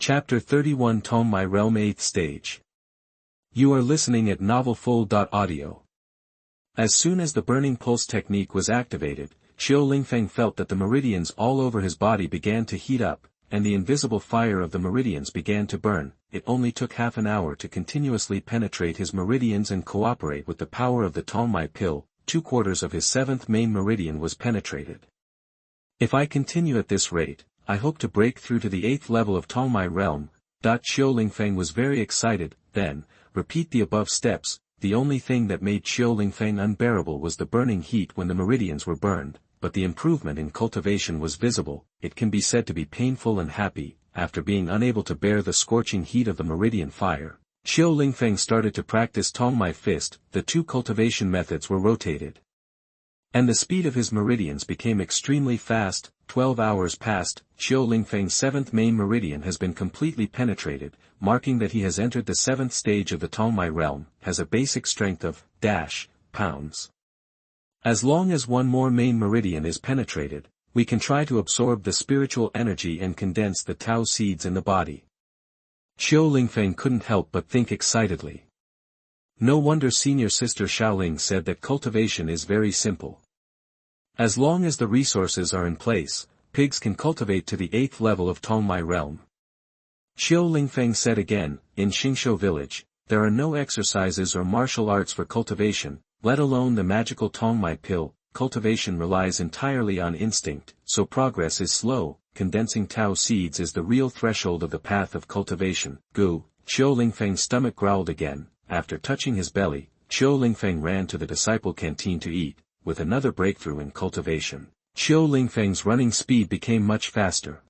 Chapter 31 Tongmai Realm 8th Stage. You are listening at novelfull.audio. As soon as the burning pulse technique was activated, Xiaoling felt that the meridians all over his body began to heat up, and the invisible fire of the meridians began to burn. It only took half an hour to continuously penetrate his meridians and cooperate with the power of the Tongmai pill. 2/4 of his 7th main meridian was penetrated. If I continue at this rate, I hope to break through to the 8th level of Tongmai realm. Xiaoling was very excited. Then, repeat the above steps. The only thing that made Xiaoling unbearable was the burning heat when the meridians were burned, but the improvement in cultivation was visible. It can be said to be painful and happy. After being unable to bear the scorching heat of the meridian fire, Xiaoling started to practice Tongmai fist. The two cultivation methods were rotated, and the speed of his meridians became extremely fast. 12 hours passed. Xiaoling's 7th main meridian has been completely penetrated, marking that he has entered the 7th stage of the Tongmai realm, has a basic strength of pounds. As long as one more main meridian is penetrated, we can try to absorb the spiritual energy and condense the Tao seeds in the body. Xiaoling couldn't help but think excitedly. No wonder senior sister Xiaoling said that cultivation is very simple. As long as the resources are in place, pigs can cultivate to the 8th level of Tongmai realm. Xiaoling said again, in Xingshou village, there are no exercises or martial arts for cultivation, let alone the magical Tongmai pill. Cultivation relies entirely on instinct, so progress is slow. Condensing Tao seeds is the real threshold of the path of cultivation. Gu. Xiaoling's stomach growled again. After touching his belly, Xiaoling ran to the disciple canteen to eat. With another breakthrough in cultivation, Xiaoling's running speed became much faster.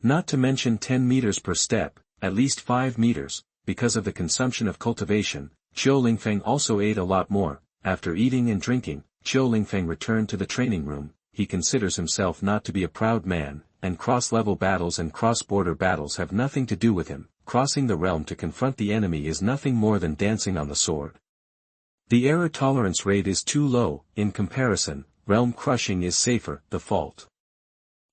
Not to mention 10 meters per step, at least 5 meters, because of the consumption of cultivation. Xiaoling also ate a lot more. After eating and drinking, Xiaoling returned to the training room. He considers himself not to be a proud man, and cross-level battles and cross-border battles have nothing to do with him. Crossing the realm to confront the enemy is nothing more than dancing on the sword. The error tolerance rate is too low. In comparison, realm crushing is safer. The fault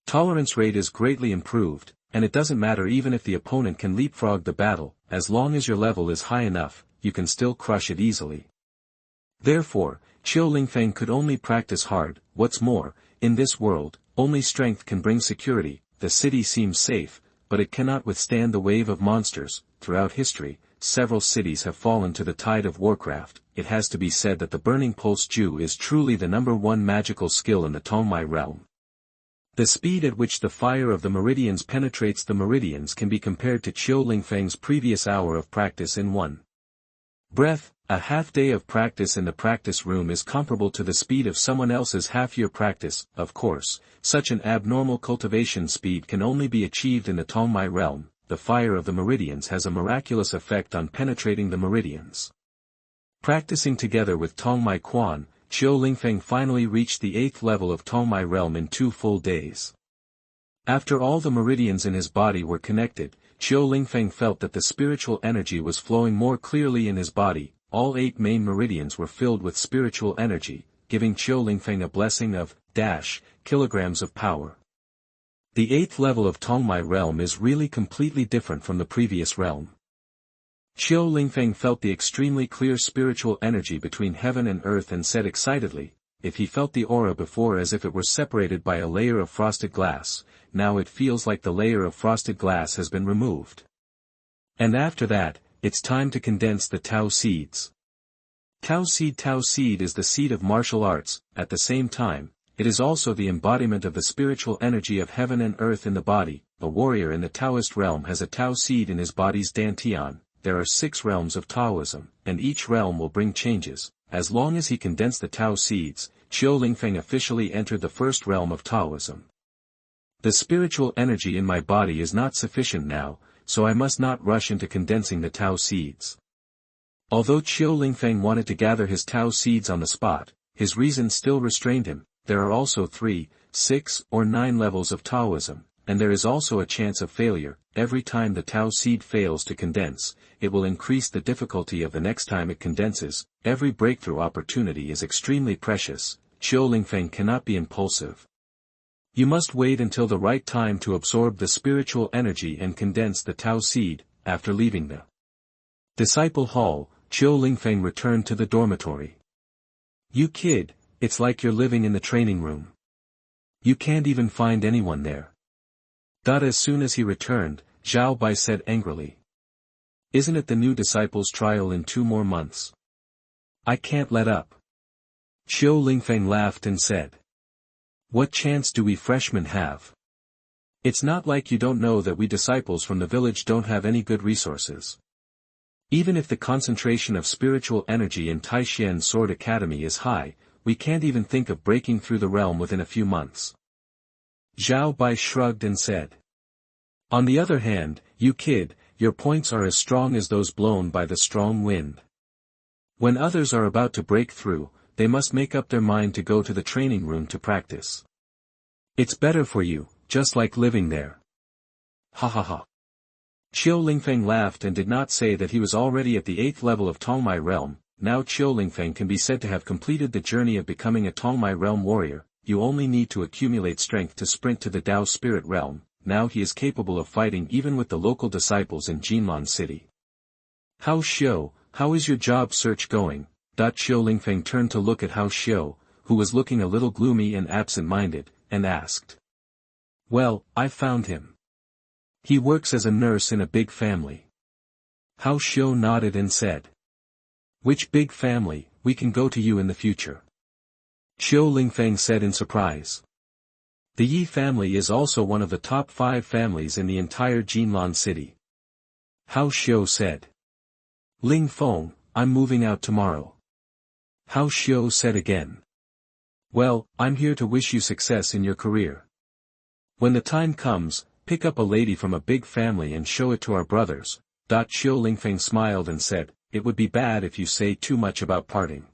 tolerance rate is greatly improved, and it doesn't matter even if the opponent can leapfrog the battle. As long as your level is high enough, you can still crush it easily. Therefore, Xiaoling could only practice hard. What's more, in this world, only strength can bring security. The city seems safe, but it cannot withstand the wave of monsters. Throughout history, several cities have fallen to the tide of warcraft. It has to be said that the Burning Pulse Ju is truly the #1 magical skill in the Tongmai realm. The speed at which the fire of the meridians penetrates the meridians can be compared to Xiaoling's previous hour of practice in one breath. A half-day of practice in the practice room is comparable to the speed of someone else's half-year practice. Of course, such an abnormal cultivation speed can only be achieved in the Tongmai realm. The fire of the meridians has a miraculous effect on penetrating the meridians. Practicing together with Tongmai Quan, Xiaoling finally reached the 8th level of Tongmai realm in 2 full days. After all the meridians in his body were connected, Xiaoling felt that the spiritual energy was flowing more clearly in his body. All 8 main meridians were filled with spiritual energy, giving Xiaoling a blessing of kilograms of power. The 8th level of Tongmai realm is really completely different from the previous realm. Xiaoling felt the extremely clear spiritual energy between heaven and earth and said excitedly, if he felt the aura before as if it were separated by a layer of frosted glass, now it feels like the layer of frosted glass has been removed. And after that, it's time to condense the Tao seeds. Tao seed is the seed of martial arts. At the same time, it is also the embodiment of the spiritual energy of heaven and earth in the body. A warrior in the Taoist realm has a Tao seed in his body's dantian. There are 6 realms of Taoism, and each realm will bring changes. As long as he condensed the Tao seeds, Xiaoling officially entered the 1st realm of Taoism. The spiritual energy in my body is not sufficient now, so I must not rush into condensing the Tao seeds. Although Xiaoling wanted to gather his Tao seeds on the spot, his reason still restrained him. There are also 3, 6, or 9 levels of Taoism, and there is also a chance of failure. Every time the Tao seed fails to condense, it will increase the difficulty of the next time it condenses. Every breakthrough opportunity is extremely precious. Xiaoling cannot be impulsive. You must wait until the right time to absorb the spiritual energy and condense the Tao seed. After leaving the disciple hall, Qiu Lingfeng returned to the dormitory. You kid, it's like you're living in the training room. You can't even find anyone there. As soon as he returned, Zhao Bai said angrily. Isn't it the new disciples' trial in 2 more months? I can't let up. Qiu Lingfeng laughed and said. What chance do we freshmen have? It's not like you don't know that we disciples from the village don't have any good resources. Even if the concentration of spiritual energy in Taishan Sword Academy is high, we can't even think of breaking through the realm within a few months. Zhao Bai shrugged and said. On the other hand, you kid, your points are as strong as those blown by the strong wind. When others are about to break through, they must make up their mind to go to the training room to practice. It's better for you, just like living there. Ha ha ha. Qiu Lingfeng laughed and did not say that he was already at the 8th level of Tongmai realm. Now Qiu Lingfeng can be said to have completed the journey of becoming a Tongmai realm warrior. You only need to accumulate strength to sprint to the Dao spirit realm. Now he is capable of fighting even with the local disciples in Jinlan City. Hao Xiu, how is your job search going? Qiu Lingfeng turned to look at Hao Xiu, who was looking a little gloomy and absent-minded, and asked. Well, I found him. He works as a nurse in a big family. Hao Xiu nodded and said. Which big family? We can go to you in the future. Qiu Lingfeng said in surprise. The Yi family is also one of the top 5 families in the entire Jinlan city. Hao Xiu said. Ling Feng, I'm moving out tomorrow. Hao Xiu said again. Well, I'm here to wish you success in your career. When the time comes, pick up a lady from a big family and show it to our brothers. Qiu Lingfeng smiled and said, it would be bad if you say too much about parting.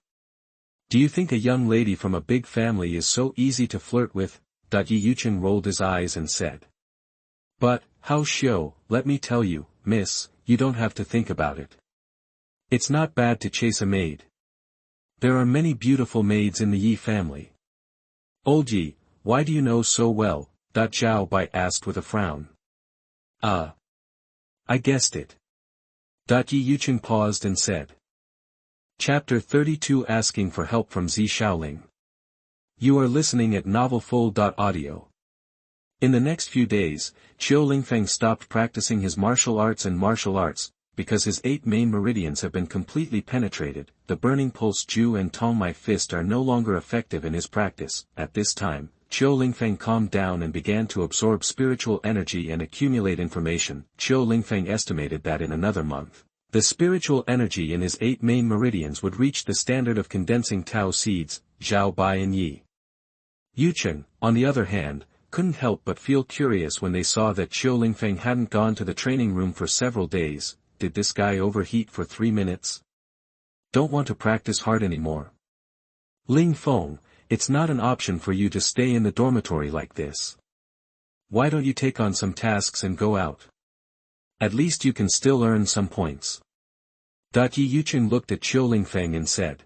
Do you think a young lady from a big family is so easy to flirt with? Yi Yucheng rolled his eyes and said. But, Hao Xiu, let me tell you, miss, you don't have to think about it. It's not bad to chase a maid. There are many beautiful maids in the Yi family. Old Yi, why do you know so well? Zhao Bai asked with a frown. I guessed it. Yi Yucheng paused and said. Chapter 32 Asking for Help from Zi Xiaoling. You are listening at novelfull.audio. In the next few days, Qiu Lingfeng stopped practicing his martial arts, because his 8 main meridians have been completely penetrated. The Burning Pulse Ju and Tongmai Fist are no longer effective in his practice. At this time, Qiu Lingfeng calmed down and began to absorb spiritual energy and accumulate information. Qiu Lingfeng estimated that in another month, the spiritual energy in his 8 main meridians would reach the standard of condensing Tao seeds, Zhao Bai and Yi Yucheng, on the other hand, couldn't help but feel curious when they saw that Qiu Lingfeng hadn't gone to the training room for several days. Did this guy overheat for 3 minutes? Don't want to practice hard anymore. Ling Feng, it's not an option for you to stay in the dormitory like this. Why don't you take on some tasks and go out? At least you can still earn some points. Yi Yucheng looked at Qiu Lingfeng and said.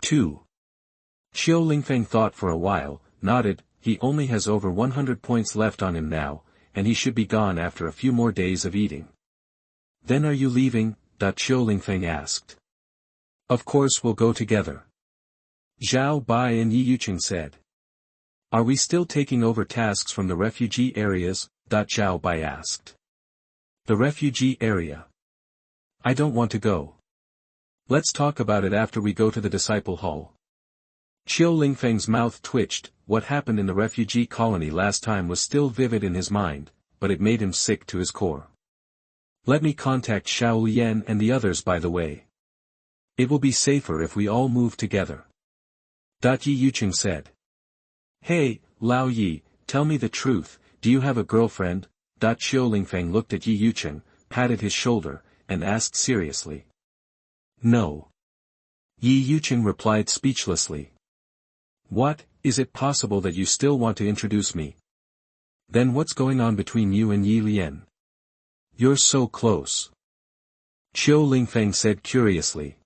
2. Qiu Lingfeng thought for a while, nodded. He only has over 100 points left on him now, and he should be gone after a few more days of eating. Then are you leaving? Qiu Lingfeng asked. Of course we'll go together. Zhao Bai and Yi Yucheng said. Are we still taking over tasks from the refugee areas? Zhao Bai asked. The refugee area. I don't want to go. Let's talk about it after we go to the disciple hall. Qiu Lingfeng's mouth twitched. What happened in the refugee colony last time was still vivid in his mind, but it made him sick to his core. Let me contact Xiao Lian and the others by the way. It will be safer if we all move together. Yi Yucheng said. Hey, Lao Yi, tell me the truth, do you have a girlfriend? Qiu Lingfeng looked at Yi Yucheng, patted his shoulder, and asked seriously. No. Yi Yucheng replied speechlessly. What, is it possible that you still want to introduce me? Then what's going on between you and Yi Lian? You're so close. Qiu Lingfeng said curiously.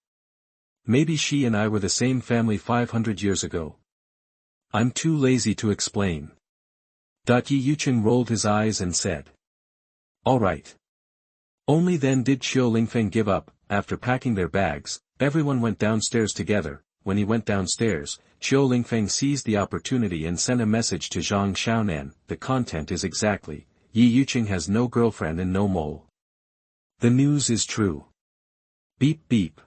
Maybe she and I were the same family 500 years ago. I'm too lazy to explain. Yi Yucheng rolled his eyes and said. All right. Only then did Xiao Lingfeng give up. After packing their bags, everyone went downstairs together. When he went downstairs, Xiao Lingfeng seized the opportunity and sent a message to Zhang Xiaonan. The content is exactly, Yi Yucheng has no girlfriend and no mole. The news is true. Beep beep.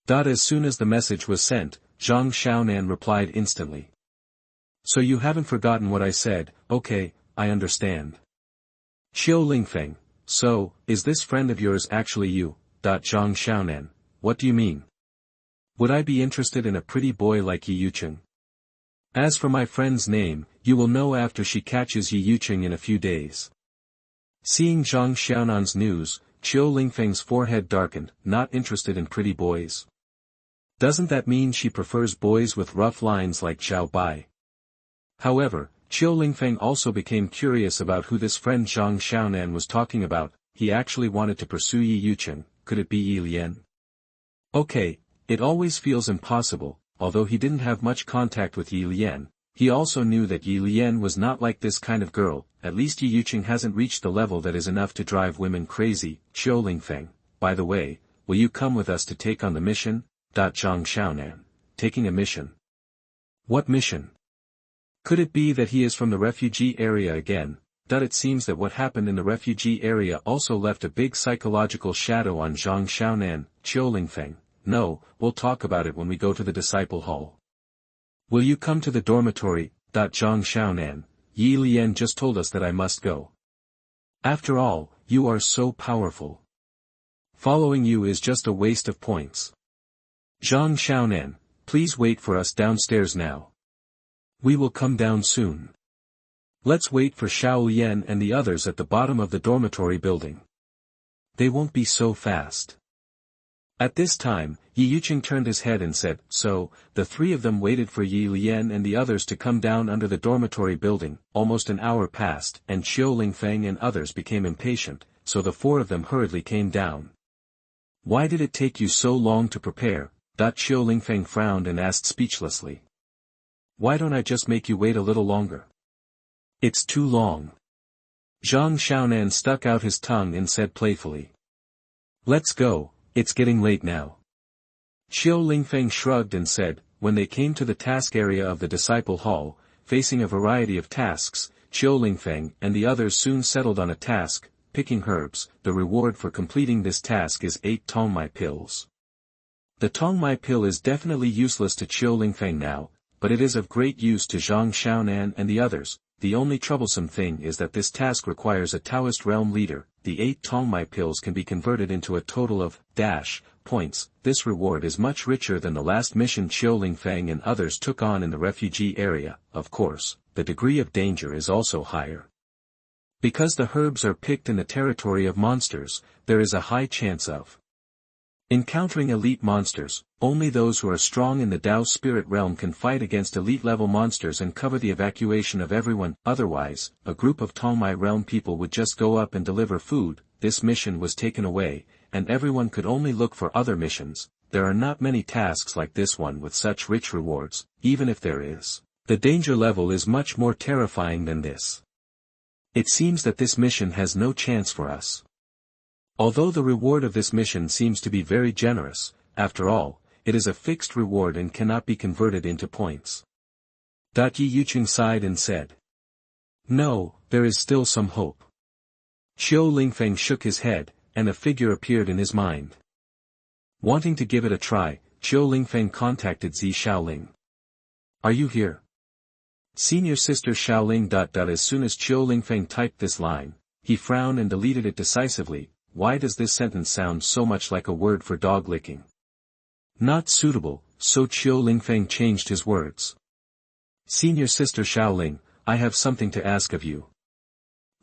As soon as the message was sent, Zhang Xiaonan replied instantly. So you haven't forgotten what I said. Okay, I understand. Xiao Lingfeng, so, is this friend of yours actually you? Zhang Xiaonan, what do you mean? Would I be interested in a pretty boy like Yi Yucheng? As for my friend's name, you will know after she catches Yi Yucheng in a few days. Seeing Zhang Xiaonan's news, Xiao Lingfeng's forehead darkened. Not interested in pretty boys. Doesn't that mean she prefers boys with rough lines like Zhao Bai? However, Xiao Lingfeng also became curious about who this friend Zhang Xiaonan was talking about. He actually wanted to pursue Yi Yucheng. Could it be Yi Lian? Okay, it always feels impossible. Although he didn't have much contact with Yi Lian, he also knew that Yi Lian was not like this kind of girl. At least Yi Yucheng hasn't reached the level that is enough to drive women crazy. Xiao Lingfeng, by the way, will you come with us to take on the mission? Zhang Xiaonan, taking a mission. What mission? Could it be that he is from the refugee area again? It seems that what happened in the refugee area also left a big psychological shadow on Zhang Xiaonan. Xiao Lingfeng, no, we'll talk about it when we go to the disciple hall. Will you come to the dormitory? Zhang Xiaonan, Yi Lian just told us that I must go. After all, you are so powerful. Following you is just a waste of points. Zhang Xiaonan, please wait for us downstairs now. We will come down soon. Let's wait for Xiao Lian and the others at the bottom of the dormitory building. They won't be so fast. At this time, Yi Yucheng turned his head and said, so, the three of them waited for Yi Lian and the others to come down under the dormitory building. Almost an hour passed, and Xiao Lingfeng and others became impatient, so the four of them hurriedly came down. Why did it take you so long to prepare? Xiao Lingfeng frowned and asked speechlessly. Why don't I just make you wait a little longer? It's too long. Zhang Xiaonan stuck out his tongue and said playfully. Let's go, it's getting late now. Xiao Lingfeng shrugged and said, when they came to the task area of the disciple hall, facing a variety of tasks, Xiao Lingfeng and the others soon settled on a task, picking herbs. The reward for completing this task is 8 Tongmai pills. The Tongmai pill is definitely useless to Xiao Lingfeng now, but it is of great use to Zhang Xiaonan and the others. The only troublesome thing is that this task requires a Taoist realm leader. The 8 Tongmai pills can be converted into a total of points. This reward is much richer than the last mission Xiao Lingfeng and others took on in the refugee area. Of course, the degree of danger is also higher. Because the herbs are picked in the territory of monsters, there is a high chance of encountering elite monsters. Only those who are strong in the Tao spirit realm can fight against elite-level monsters and cover the evacuation of everyone. Otherwise, a group of Tongmai realm people would just go up and deliver food. This mission was taken away, and everyone could only look for other missions. There are not many tasks like this one with such rich rewards. Even if there is, the danger level is much more terrifying than this. It seems that this mission has no chance for us. Although the reward of this mission seems to be very generous, after all, it is a fixed reward and cannot be converted into points. Yi Yucheng sighed and said. No, there is still some hope. Xiao Lingfeng shook his head, and a figure appeared in his mind. Wanting to give it a try, Xiao Lingfeng contacted Zi Xiaoling. Are you here? Senior Sister Xiaoling. As soon as Xiao Lingfeng typed this line, he frowned and deleted it decisively. Why does this sentence sound so much like a word for dog licking? Not suitable, so Xiao Lingfeng changed his words. Senior Sister Xiaoling, I have something to ask of you.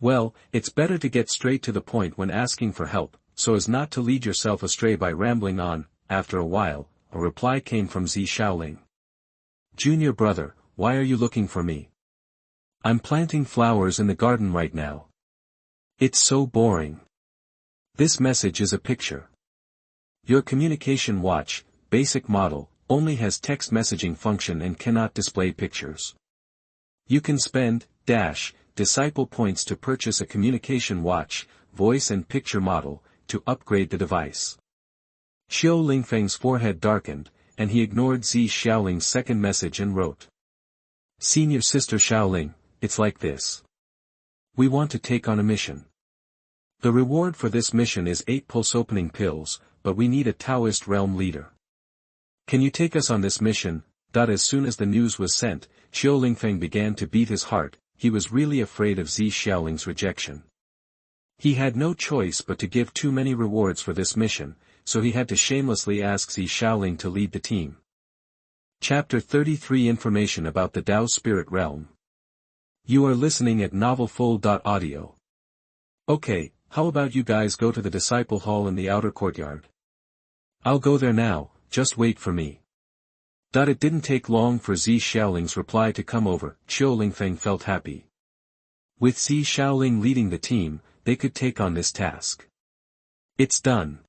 Well, it's better to get straight to the point when asking for help, so as not to lead yourself astray by rambling on. After a while, a reply came from Zi Xiaoling. Junior brother, why are you looking for me? I'm planting flowers in the garden right now. It's so boring. This message is a picture. Your communication watch, basic model, only has text messaging function and cannot display pictures. You can spend, disciple points to purchase a communication watch, voice and picture model, to upgrade the device. Xiao Lingfeng's forehead darkened, and he ignored Zi Xiaoling's second message and wrote. Senior Sister Xiaoling, it's like this. We want to take on a mission. The reward for this mission is 8 pulse-opening pills, but we need a Taoist realm leader. Can you take us on this mission? As soon as the news was sent, Xiao Lingfeng began to beat his heart. He was really afraid of Zi Xiaoling's rejection. He had no choice but to give too many rewards for this mission, so he had to shamelessly ask Zi Xiaoling to lead the team. Chapter 33 Information about the Tao Spirit Realm. You are listening at novelfull.audio. Okay, how about you guys go to the disciple hall in the outer courtyard? I'll go there now, just wait for me. It didn't take long for Zi Xiaoling's reply to come over. Xiao Lingfeng felt happy. With Zi Xiaoling leading the team, they could take on this task. It's done.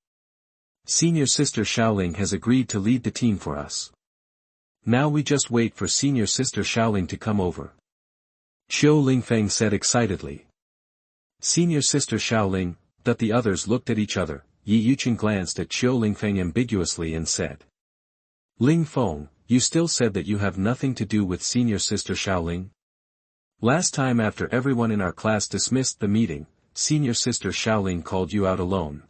Senior Sister Xiaoling has agreed to lead the team for us. Now we just wait for Senior Sister Xiaoling to come over. Xiao Lingfeng said excitedly. Senior Sister Xiaoling, the others looked at each other. Yi Yuqing glanced at Xiao Lingfeng ambiguously and said. Lingfeng, you still said that you have nothing to do with Senior Sister Xiaoling? Last time after everyone in our class dismissed the meeting, Senior Sister Xiaoling called you out alone.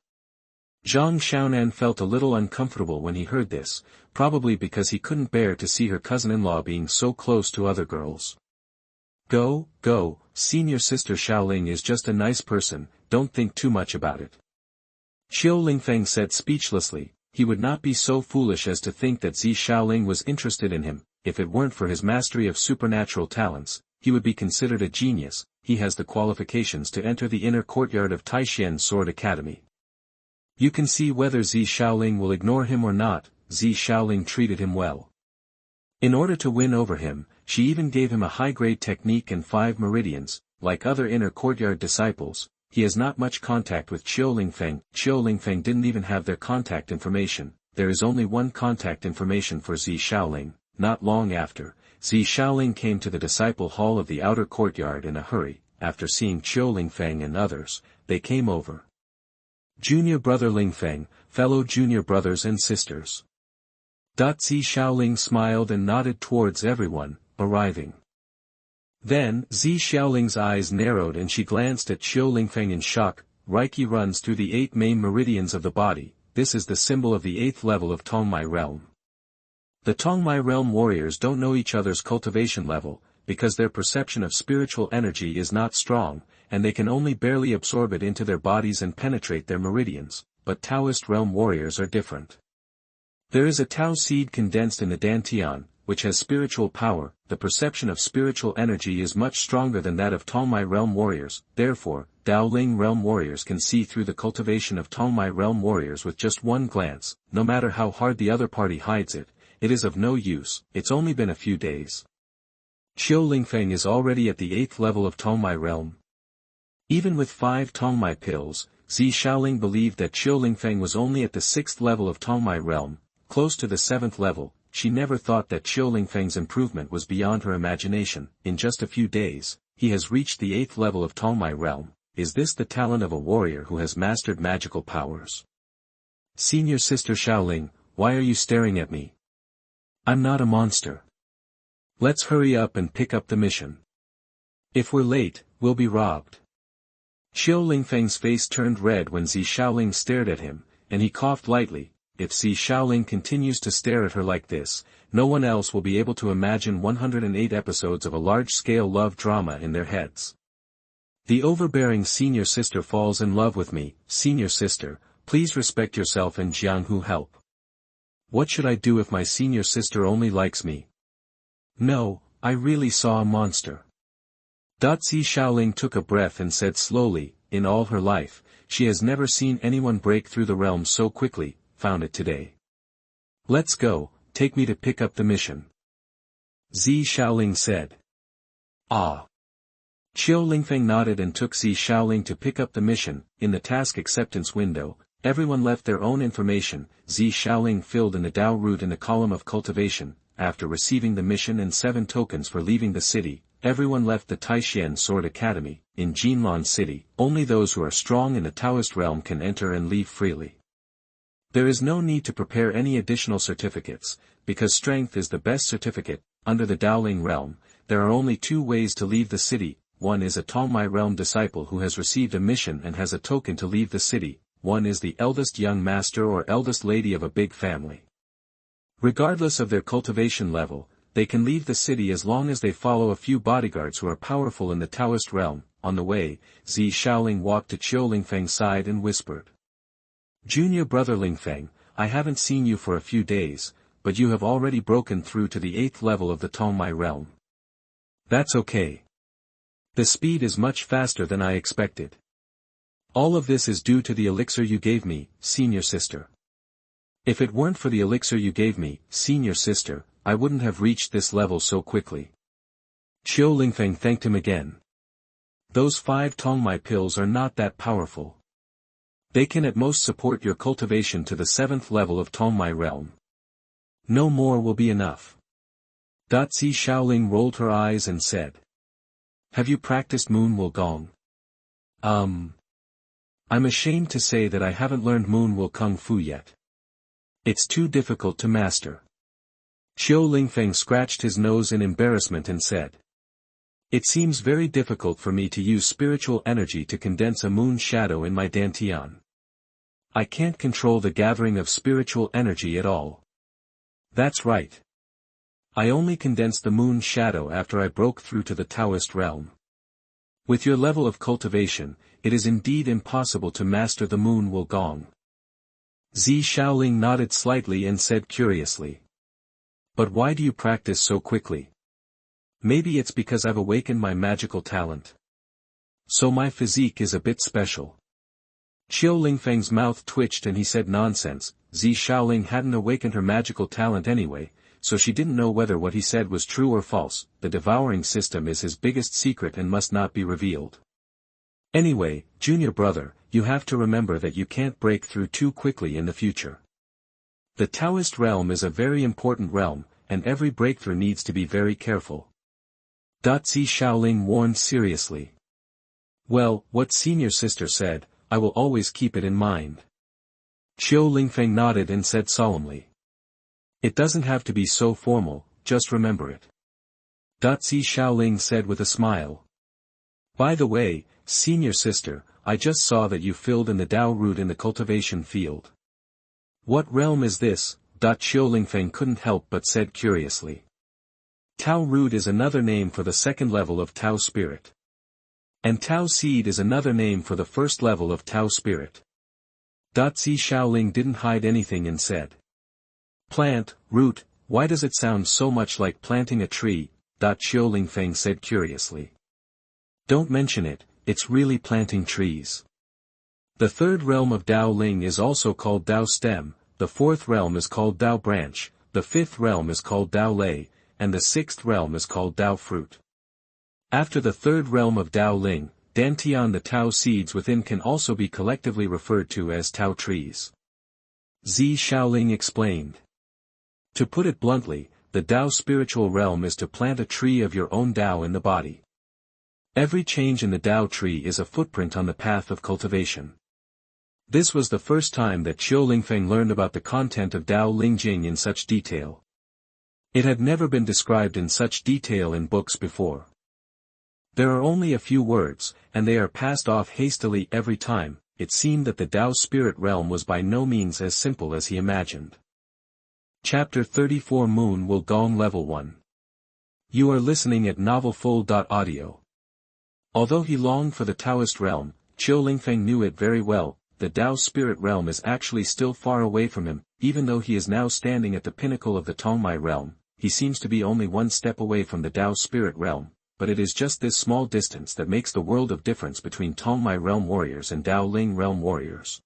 Zhang Xiaonan felt a little uncomfortable when he heard this, probably because he couldn't bear to see her cousin-in-law being so close to other girls. Go, Senior Sister Xiaoling is just a nice person, don't think too much about it. Xiao Lingfeng said speechlessly. He would not be so foolish as to think that Zi Xiaoling was interested in him. If it weren't for his mastery of supernatural talents, he would be considered a genius. He has the qualifications to enter the inner courtyard of Taishan Sword Academy. You can see whether Zi Xiaoling will ignore him or not. Zi Xiaoling treated him well. In order to win over him, she even gave him a high-grade technique and 5 meridians. Like other inner courtyard disciples, he has not much contact with Xiao Lingfeng. Xiao Lingfeng didn't even have their contact information. There is only one contact information for Zi Xiaoling. Not long after, Zi Xiaoling came to the disciple hall of the outer courtyard in a hurry. After seeing Xiao Lingfeng and others, they came over. Junior brother Lingfeng, fellow junior brothers and sisters. Zi Xiaoling smiled and nodded towards everyone, arriving. Then, Zi Xiaoling's eyes narrowed and she glanced at Xiao Lingfeng in shock. Reiki runs through the 8 main meridians of the body. This is the symbol of the 8th level of Tongmai realm. The Tongmai realm warriors don't know each other's cultivation level, because their perception of spiritual energy is not strong, and they can only barely absorb it into their bodies and penetrate their meridians, but Taoist realm warriors are different. There is a Tao seed condensed in the Dantian, which has spiritual power. The perception of spiritual energy is much stronger than that of Tongmai realm warriors. Therefore, Daoling realm warriors can see through the cultivation of Tongmai realm warriors with just one glance. No matter how hard the other party hides it, it is of no use. It's only been a few days. Xiao Lingfeng is already at the 8th level of Tongmai realm. Even with 5 Tongmai pills, Zi Xiaoling believed that Xiao Lingfeng was only at the 6th level of Tongmai realm, close to the 7th level. She never thought that Xiao Lingfeng's improvement was beyond her imagination. In just a few days, he has reached the 8th level of Tongmai realm. Is this the talent of a warrior who has mastered magical powers? Senior Sister Xiaoling, why are you staring at me? I'm not a monster. Let's hurry up and pick up the mission. If we're late, we'll be robbed. Xiao Lingfeng's face turned red when Zi Xiaoling stared at him, and he coughed lightly. If Zi Xiaoling continues to stare at her like this, no one else will be able to imagine 108 episodes of a large-scale love drama in their heads. The overbearing senior sister falls in love with me. Senior sister, please respect yourself and Jianghu help. What should I do if my senior sister only likes me? No, I really saw a monster. Zi Xiaoling took a breath and said slowly, in all her life, she has never seen anyone break through the realm so quickly. Found it today. Let's go, take me to pick up the mission. Zi Xiaoling said. Ah. Xiao Lingfeng nodded and took Zi Xiaoling to pick up the mission. In the task acceptance window, everyone left their own information. Zi Xiaoling filled in the Dao route in the column of cultivation. After receiving the mission and 7 tokens for leaving the city, everyone left the Taishan Sword Academy, in Jinlan City. Only those who are strong in the Taoist realm can enter and leave freely. There is no need to prepare any additional certificates, because strength is the best certificate. Under the Daoling realm, there are only two ways to leave the city. One is a Tongmai realm disciple who has received a mission and has a token to leave the city. One is the eldest young master or eldest lady of a big family. Regardless of their cultivation level, they can leave the city as long as they follow a few bodyguards who are powerful in the Taoist realm. On the way, Zi Xiaoling walked to Qiu Lingfeng's side and whispered. Junior brother Lingfeng, I haven't seen you for a few days, but you have already broken through to the 8th level of the Tongmai realm. That's okay. The speed is much faster than I expected. All of this is due to the elixir you gave me, senior sister. If it weren't for the elixir you gave me, senior sister, I wouldn't have reached this level so quickly. Qiu Lingfeng thanked him again. Those 5 Tongmai pills are not that powerful. They can at most support your cultivation to the 7th level of Tongmai realm. No more will be enough. Zi Xiaoling rolled her eyes and said. Have you practiced Moon Will Gong? I'm ashamed to say that I haven't learned Moon Will Kung Fu yet. It's too difficult to master. Qiu Lingfeng scratched his nose in embarrassment and said. It seems very difficult for me to use spiritual energy to condense a moon shadow in my dantian. I can't control the gathering of spiritual energy at all. That's right. I only condensed the moon shadow after I broke through to the Taoist realm. With your level of cultivation, it is indeed impossible to master the Moon Will Gong. Zi Xiaoling nodded slightly and said curiously. But why do you practice so quickly? Maybe it's because I've awakened my magical talent. So my physique is a bit special. Qiu Lingfeng's mouth twitched and he said nonsense. Zi Xiaoling hadn't awakened her magical talent anyway, so she didn't know whether what he said was true or false. The devouring system is his biggest secret and must not be revealed. Anyway, junior brother, you have to remember that you can't break through too quickly in the future. The Taoist realm is a very important realm, and every breakthrough needs to be very careful. Zi Xiaoling warned seriously. Well, what senior sister said, I will always keep it in mind. Qiu Lingfeng nodded and said solemnly. It doesn't have to be so formal, just remember it. Zi Xiaoling said with a smile. By the way, senior sister, I just saw that you filled in the Dao root in the cultivation field. What realm is this? Qiu Lingfeng couldn't help but said curiously. Tao root is another name for the 2nd level of Tao spirit. And Tao seed is another name for the 1st level of Tao spirit. Zi Xiaoling didn't hide anything and said. Plant, root, why does it sound so much like planting a tree? Qiu Lingfeng said curiously. Don't mention it, it's really planting trees. The 3rd realm of Dao Ling is also called Dao stem, the 4th realm is called Dao branch, the 5th realm is called Dao lei, and the 6th realm is called Dao fruit. After the 3rd realm of Dao Ling, dantian the Tao seeds within can also be collectively referred to as Tao trees. Zi Xiaoling explained. To put it bluntly, the Dao spiritual realm is to plant a tree of your own Dao in the body. Every change in the Dao tree is a footprint on the path of cultivation. This was the first time that Qiu Lingfeng learned about the content of Dao Lingjing in such detail. It had never been described in such detail in books before. There are only a few words, and they are passed off hastily every time. It seemed that the Dao spirit realm was by no means as simple as he imagined. Chapter 34 Moon Will Gong Level 1. You are listening at novelfull.audio. Although he longed for the Taoist realm, Qiu Lingfeng knew it very well. The Dao spirit realm is actually still far away from him. Even though he is now standing at the pinnacle of the Tongmai realm, he seems to be only one step away from the Dao spirit realm. But it is just this small distance that makes the world of difference between Tongmai realm warriors and Dao Ling realm warriors.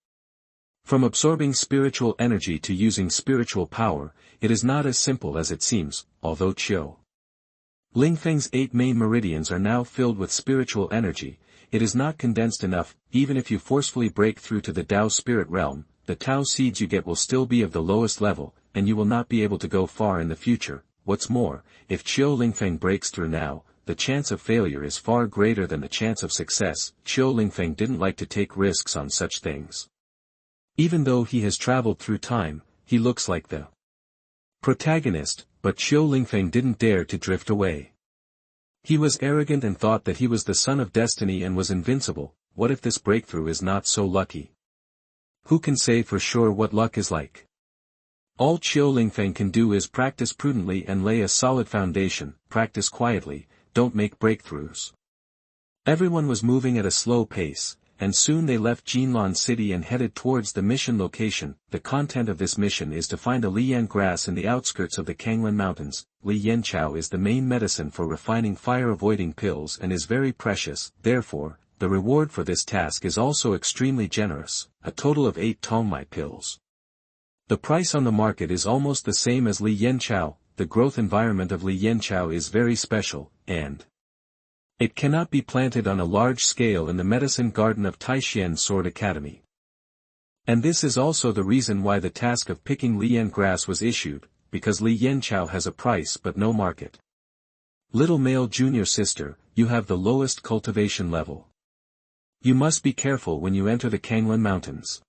From absorbing spiritual energy to using spiritual power, it is not as simple as it seems, although Qiu Lingfeng's 8 main meridians are now filled with spiritual energy, it is not condensed enough. Even if you forcefully break through to the Dao spirit realm, the Tao seeds you get will still be of the lowest level, and you will not be able to go far in the future. What's more, if Qiu Lingfeng breaks through now, the chance of failure is far greater than the chance of success. Qiu Lingfeng didn't like to take risks on such things. Even though he has traveled through time, he looks like the protagonist, but Qiu Lingfeng didn't dare to drift away. He was arrogant and thought that he was the son of destiny and was invincible. What if this breakthrough is not so lucky? Who can say for sure what luck is like? All Qiu Lingfeng can do is practice prudently and lay a solid foundation, practice quietly, don't make breakthroughs. Everyone was moving at a slow pace, and soon they left Jinlan City and headed towards the mission location. The content of this mission is to find a liyan grass in the outskirts of the Kanglan Mountains. Liyan Chao is the main medicine for refining fire-avoiding pills and is very precious, therefore, the reward for this task is also extremely generous, a total of 8 Tongmai pills. The price on the market is almost the same as Liyan Chao. The growth environment of Liyan Chao is very special, and it cannot be planted on a large scale in the medicine garden of Taishian Sword Academy. And this is also the reason why the task of picking liyan grass was issued, because Liyan Chao has a price but no market. Little male junior sister, you have the lowest cultivation level. You must be careful when you enter the Kanglan Mountains.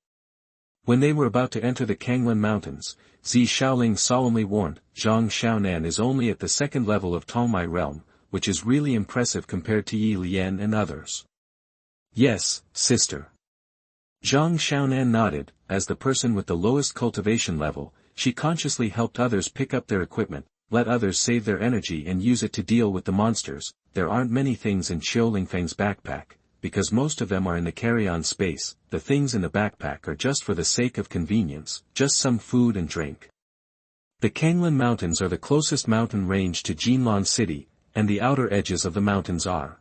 When they were about to enter the Kanglan Mountains, Zi Xiaoling solemnly warned, Zhang Xiaonan is only at the second level of Tongmai realm, which is really impressive compared to Yi Lian and others. Yes, sister. Zhang Xiaonan nodded. As the person with the lowest cultivation level, she consciously helped others pick up their equipment, let others save their energy and use it to deal with the monsters. There aren't many things in Qiu Lingfeng's backpack, because most of them are in the carry-on space. The things in the backpack are just for the sake of convenience, just some food and drink. The Kanglan Mountains are the closest mountain range to Jinlan City, and the outer edges of the mountains are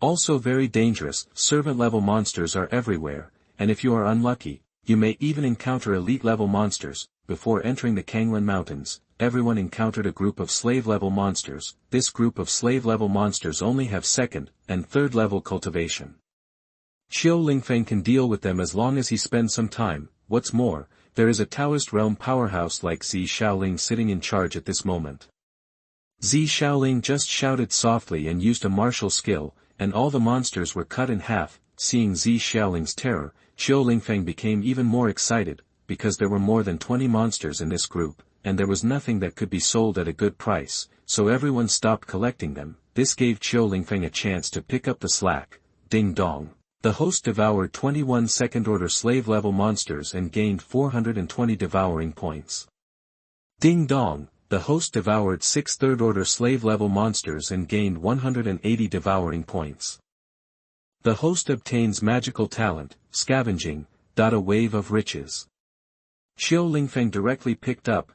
also very dangerous. Servant-level monsters are everywhere, and if you are unlucky, you may even encounter elite-level monsters. Before entering the Kanglan Mountains, everyone encountered a group of slave-level monsters. This group of slave-level monsters only have second and third-level cultivation. Qiu Lingfeng can deal with them as long as he spends some time. What's more, there is a Taoist realm powerhouse like Zi Xiaoling sitting in charge at this moment. Zi Xiaoling just shouted softly and used a martial skill, and all the monsters were cut in half. Seeing Zi Xiaoling's terror, Qiu Lingfeng became even more excited, because there were more than 20 monsters in this group, and there was nothing that could be sold at a good price, so everyone stopped collecting them. This gave Qiu Lingfeng a chance to pick up the slack. Ding Dong. The host devoured 21 second-order slave-level monsters and gained 420 devouring points. Ding Dong. The host devoured 6 third-order slave-level monsters and gained 180 devouring points. The host obtains magical talent, scavenging, a wave of riches. Qiu Lingfeng directly picked up,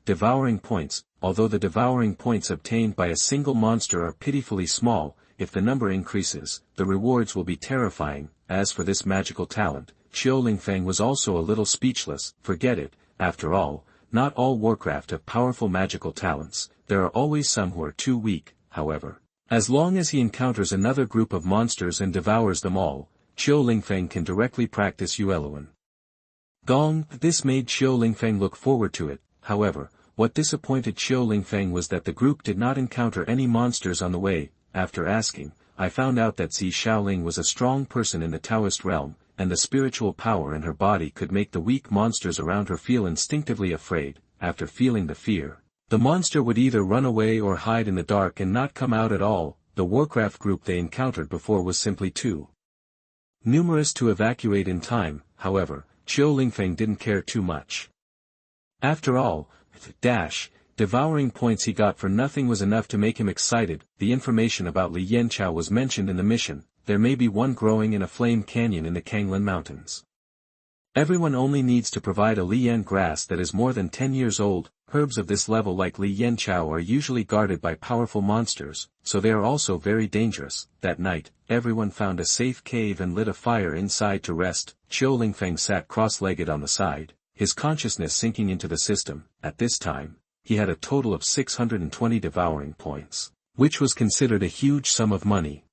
devouring points. Although the devouring points obtained by a single monster are pitifully small, if the number increases, the rewards will be terrifying. As for this magical talent, Qiu Lingfeng was also a little speechless. Forget it, after all. Not all Warcraft have powerful magical talents, there are always some who are too weak. However, as long as he encounters another group of monsters and devours them all, Qiu Lingfeng can directly practice Yueluan Gong. This made Qiu Lingfeng look forward to it. However, what disappointed Qiu Lingfeng was that the group did not encounter any monsters on the way. After asking, I found out that Zi Xiaoling was a strong person in the Taoist realm, and the spiritual power in her body could make the weak monsters around her feel instinctively afraid. After feeling the fear, the monster would either run away or hide in the dark and not come out at all. The Warcraft group they encountered before was simply too numerous to evacuate in time. However, Qiu Lingfeng didn't care too much. After all, devouring points he got for nothing was enough to make him excited. The information about Liyan Chao was mentioned in the mission. There may be one growing in a flame canyon in the Kanglan Mountains. Everyone only needs to provide a liyan grass that is more than 10 years old. Herbs of this level like Liyan Chao are usually guarded by powerful monsters, so they are also very dangerous. That night, everyone found a safe cave and lit a fire inside to rest. Qiu Lingfeng sat cross-legged on the side, his consciousness sinking into the system. At this time, he had a total of 620 devouring points, which was considered a huge sum of money.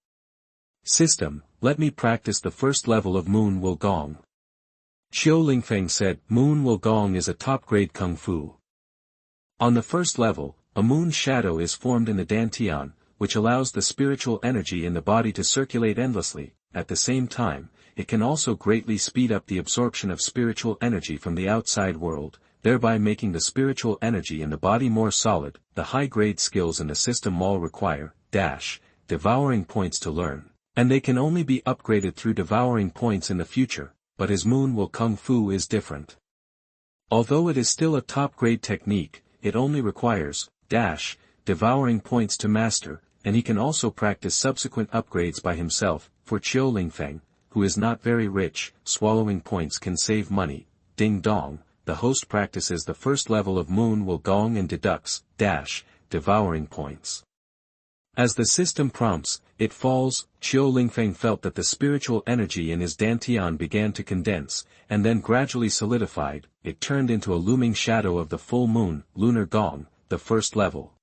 System, let me practice the first level of Moon Will Gong. Qiu Lingfeng said, Moon Will Gong is a top-grade kung fu. On the first level, a moon shadow is formed in the dantian, which allows the spiritual energy in the body to circulate endlessly. At the same time, it can also greatly speed up the absorption of spiritual energy from the outside world, thereby making the spiritual energy in the body more solid. The high-grade skills in the system all require devouring points to learn, and they can only be upgraded through devouring points in the future, but his Moon Will Kung Fu is different. Although it is still a top-grade technique, it only requires devouring points to master, and he can also practice subsequent upgrades by himself. For Xiaoling Feng, who is not very rich, swallowing points can save money. Ding Dong, the host practices the first level of Moon Will Gong and deducts devouring points. As the system prompts, it falls. Xiaoling Feng felt that the spiritual energy in his dantian began to condense, and then gradually solidified. It turned into a looming shadow of the full moon, lunar Gong, the first level.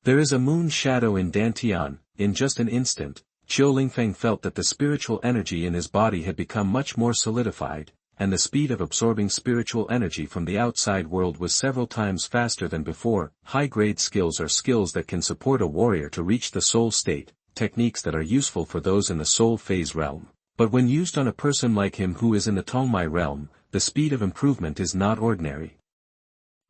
There is a moon shadow in dantian. In just an instant, Xiaoling Feng felt that the spiritual energy in his body had become much more solidified, and the speed of absorbing spiritual energy from the outside world was several times faster than before. High-grade skills are skills that can support a warrior to reach the soul state, techniques that are useful for those in the soul phase realm. But when used on a person like him who is in the Tongmai realm, the speed of improvement is not ordinary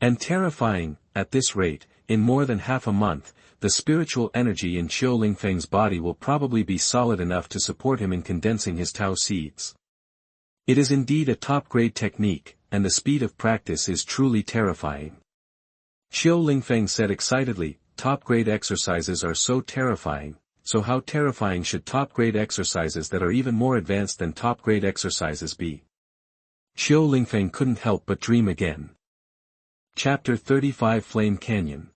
and terrifying. At this rate, in more than half a month, the spiritual energy in Xiaoling Feng's body will probably be solid enough to support him in condensing his Tao seeds. It is indeed a top-grade technique, and the speed of practice is truly terrifying. Xiaoling Feng said excitedly, top-grade exercises are so terrifying, so how terrifying should top-grade exercises that are even more advanced than top-grade exercises be? Xiaoling Feng couldn't help but dream again. Chapter 35 Flame Canyon.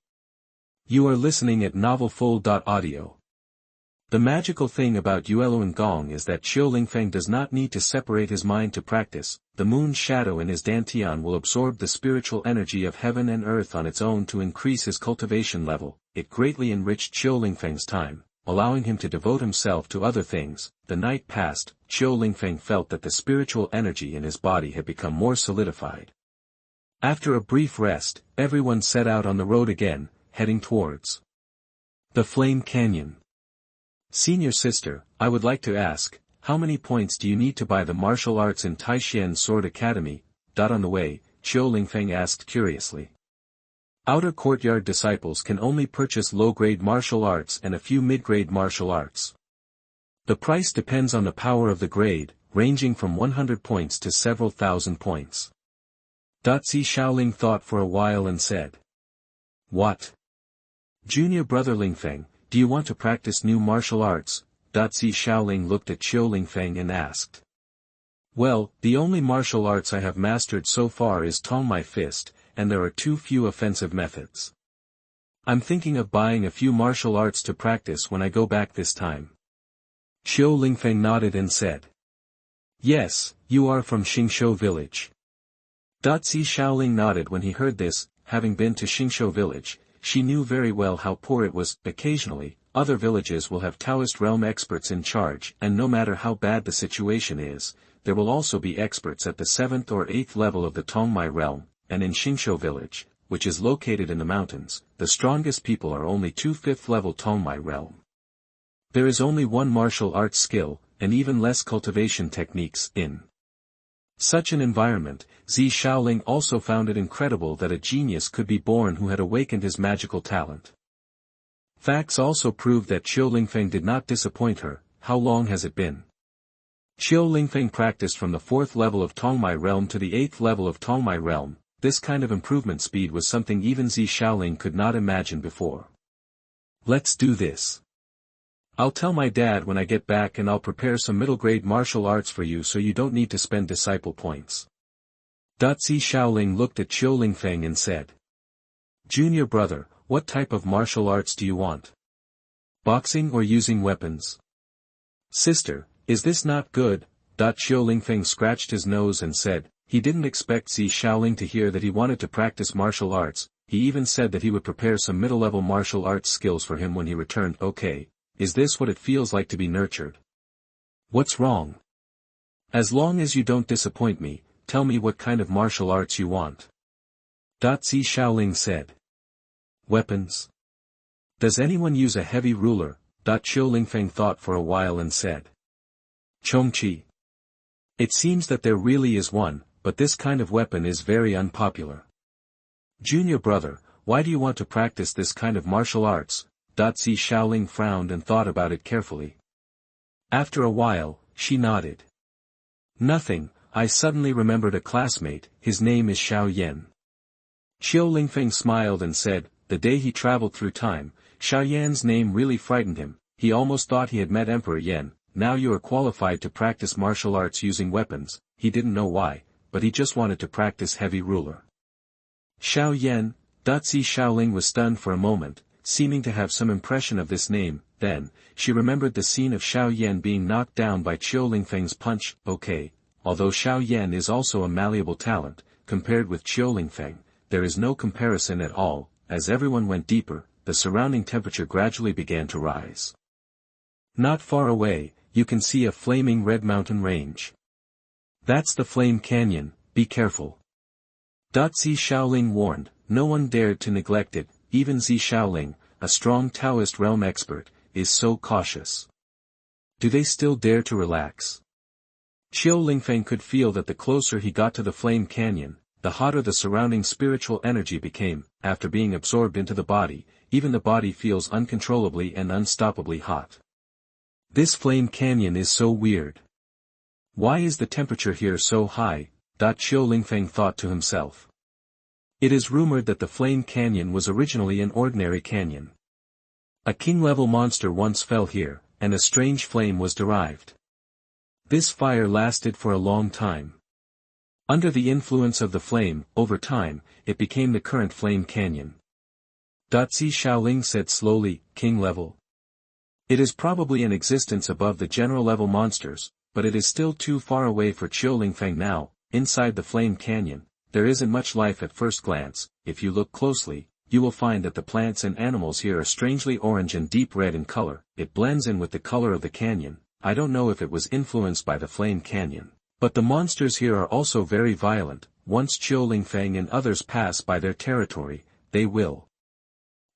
You are listening at novelfull.audio. The magical thing about Yueluan Gong is that Xiaoling Feng does not need to separate his mind to practice. The moon's shadow in his dantian will absorb the spiritual energy of heaven and earth on its own to increase his cultivation level. It greatly enriched Xiaoling Feng's time, allowing him to devote himself to other things. The night passed. Xiaoling Feng felt that the spiritual energy in his body had become more solidified. After a brief rest, everyone set out on the road again, heading towards the Flame Canyon. Senior sister, I would like to ask, how many points do you need to buy the martial arts in Taishian Sword Academy? On the way, Xiaoling Feng asked curiously. Outer courtyard disciples can only purchase low-grade martial arts and a few mid-grade martial arts. The price depends on the power of the grade, ranging from 100 points to several thousand points. Zi Xiaoling thought for a while and said. What? Junior brother Lingfeng, do you want to practice new martial arts? Zi Xiaoling looked at Xiaoling Feng and asked. Well, the only martial arts I have mastered so far is Tongmai Fist, and there are too few offensive methods. I'm thinking of buying a few martial arts to practice when I go back this time. Xiaoling Feng nodded and said. Yes, you are from Xingshou village. Zi Xiaoling nodded when he heard this. Having been to Xingshou village, she knew very well how poor it was. Occasionally, other villages will have Taoist realm experts in charge, and no matter how bad the situation is, there will also be experts at the 7th or 8th level of the Tongmai realm, and in Xingshou village, which is located in the mountains, the strongest people are only 2 5th level Tongmai realm. There is only one martial arts skill, and even less cultivation techniques in such an environment. Zi Xiaoling also found it incredible that a genius could be born who had awakened his magical talent. Facts also prove that Xiaoling Feng did not disappoint her. How long has it been? Xiaoling Feng practiced from the 4th level of Tongmai realm to the 8th level of Tongmai realm. This kind of improvement speed was something even Zi Xiaoling could not imagine before. Let's do this. I'll tell my dad when I get back and I'll prepare some middle-grade martial arts for you so you don't need to spend disciple points. Zi Xiaoling looked at Xiaoling Feng and said. Junior brother, what type of martial arts do you want? Boxing or using weapons? Sister, is this not good? Xiaoling Feng scratched his nose and said. He didn't expect Zi Xiaoling to hear that he wanted to practice martial arts. He even said that he would prepare some middle-level martial arts skills for him when he returned. Okay. Is this what it feels like to be nurtured? What's wrong? As long as you don't disappoint me, tell me what kind of martial arts you want. Zi Xiaoling said. Weapons. Does anyone use a heavy ruler? Qiu Lingfeng thought for a while and said. Chongqi. It seems that there really is one, but this kind of weapon is very unpopular. Junior brother, why do you want to practice this kind of martial arts? Zi Xiaoling frowned and thought about it carefully. After a while, she nodded. Nothing, I suddenly remembered a classmate, his name is Xiao Yan. Qiu Lingfeng smiled and said, the day he traveled through time, Xiao Yan's name really frightened him, he almost thought he had met Emperor Yan. Now you are qualified to practice martial arts using weapons, he didn't know why, but he just wanted to practice heavy ruler. Xiao Yan, Zi Xiaoling was stunned for a moment, seeming to have some impression of this name, then, she remembered the scene of Xiao Yan being knocked down by Qiu Lingfeng's punch. Okay, although Xiao Yan is also a malleable talent, compared with Qiu Lingfeng, there is no comparison at all. As everyone went deeper, the surrounding temperature gradually began to rise. Not far away, you can see a flaming red mountain range. That's the Flame Canyon, be careful. Zi Xiaoling warned, no one dared to neglect it, even Zi Xiaoling, a strong Taoist realm expert, is so cautious. Do they still dare to relax? Qiu Lingfeng could feel that the closer he got to the Flame Canyon, the hotter the surrounding spiritual energy became. After being absorbed into the body, even the body feels uncontrollably and unstoppably hot. This Flame Canyon is so weird. Why is the temperature here so high? Qiu Lingfeng thought to himself. It is rumored that the Flame Canyon was originally an ordinary canyon. A king-level monster once fell here, and a strange flame was derived. This fire lasted for a long time. Under the influence of the flame, over time, it became the current Flame Canyon. Zi Xiaoling said slowly, king level. It is probably in existence above the general level monsters, but it is still too far away for Qiu Lingfeng now. Inside the Flame Canyon, there isn't much life at first glance. If you look closely, you will find that the plants and animals here are strangely orange and deep red in color. It blends in with the color of the canyon. I don't know if it was influenced by the Flame Canyon. But the monsters here are also very violent. Once Qiu Lingfeng and others pass by their territory, they will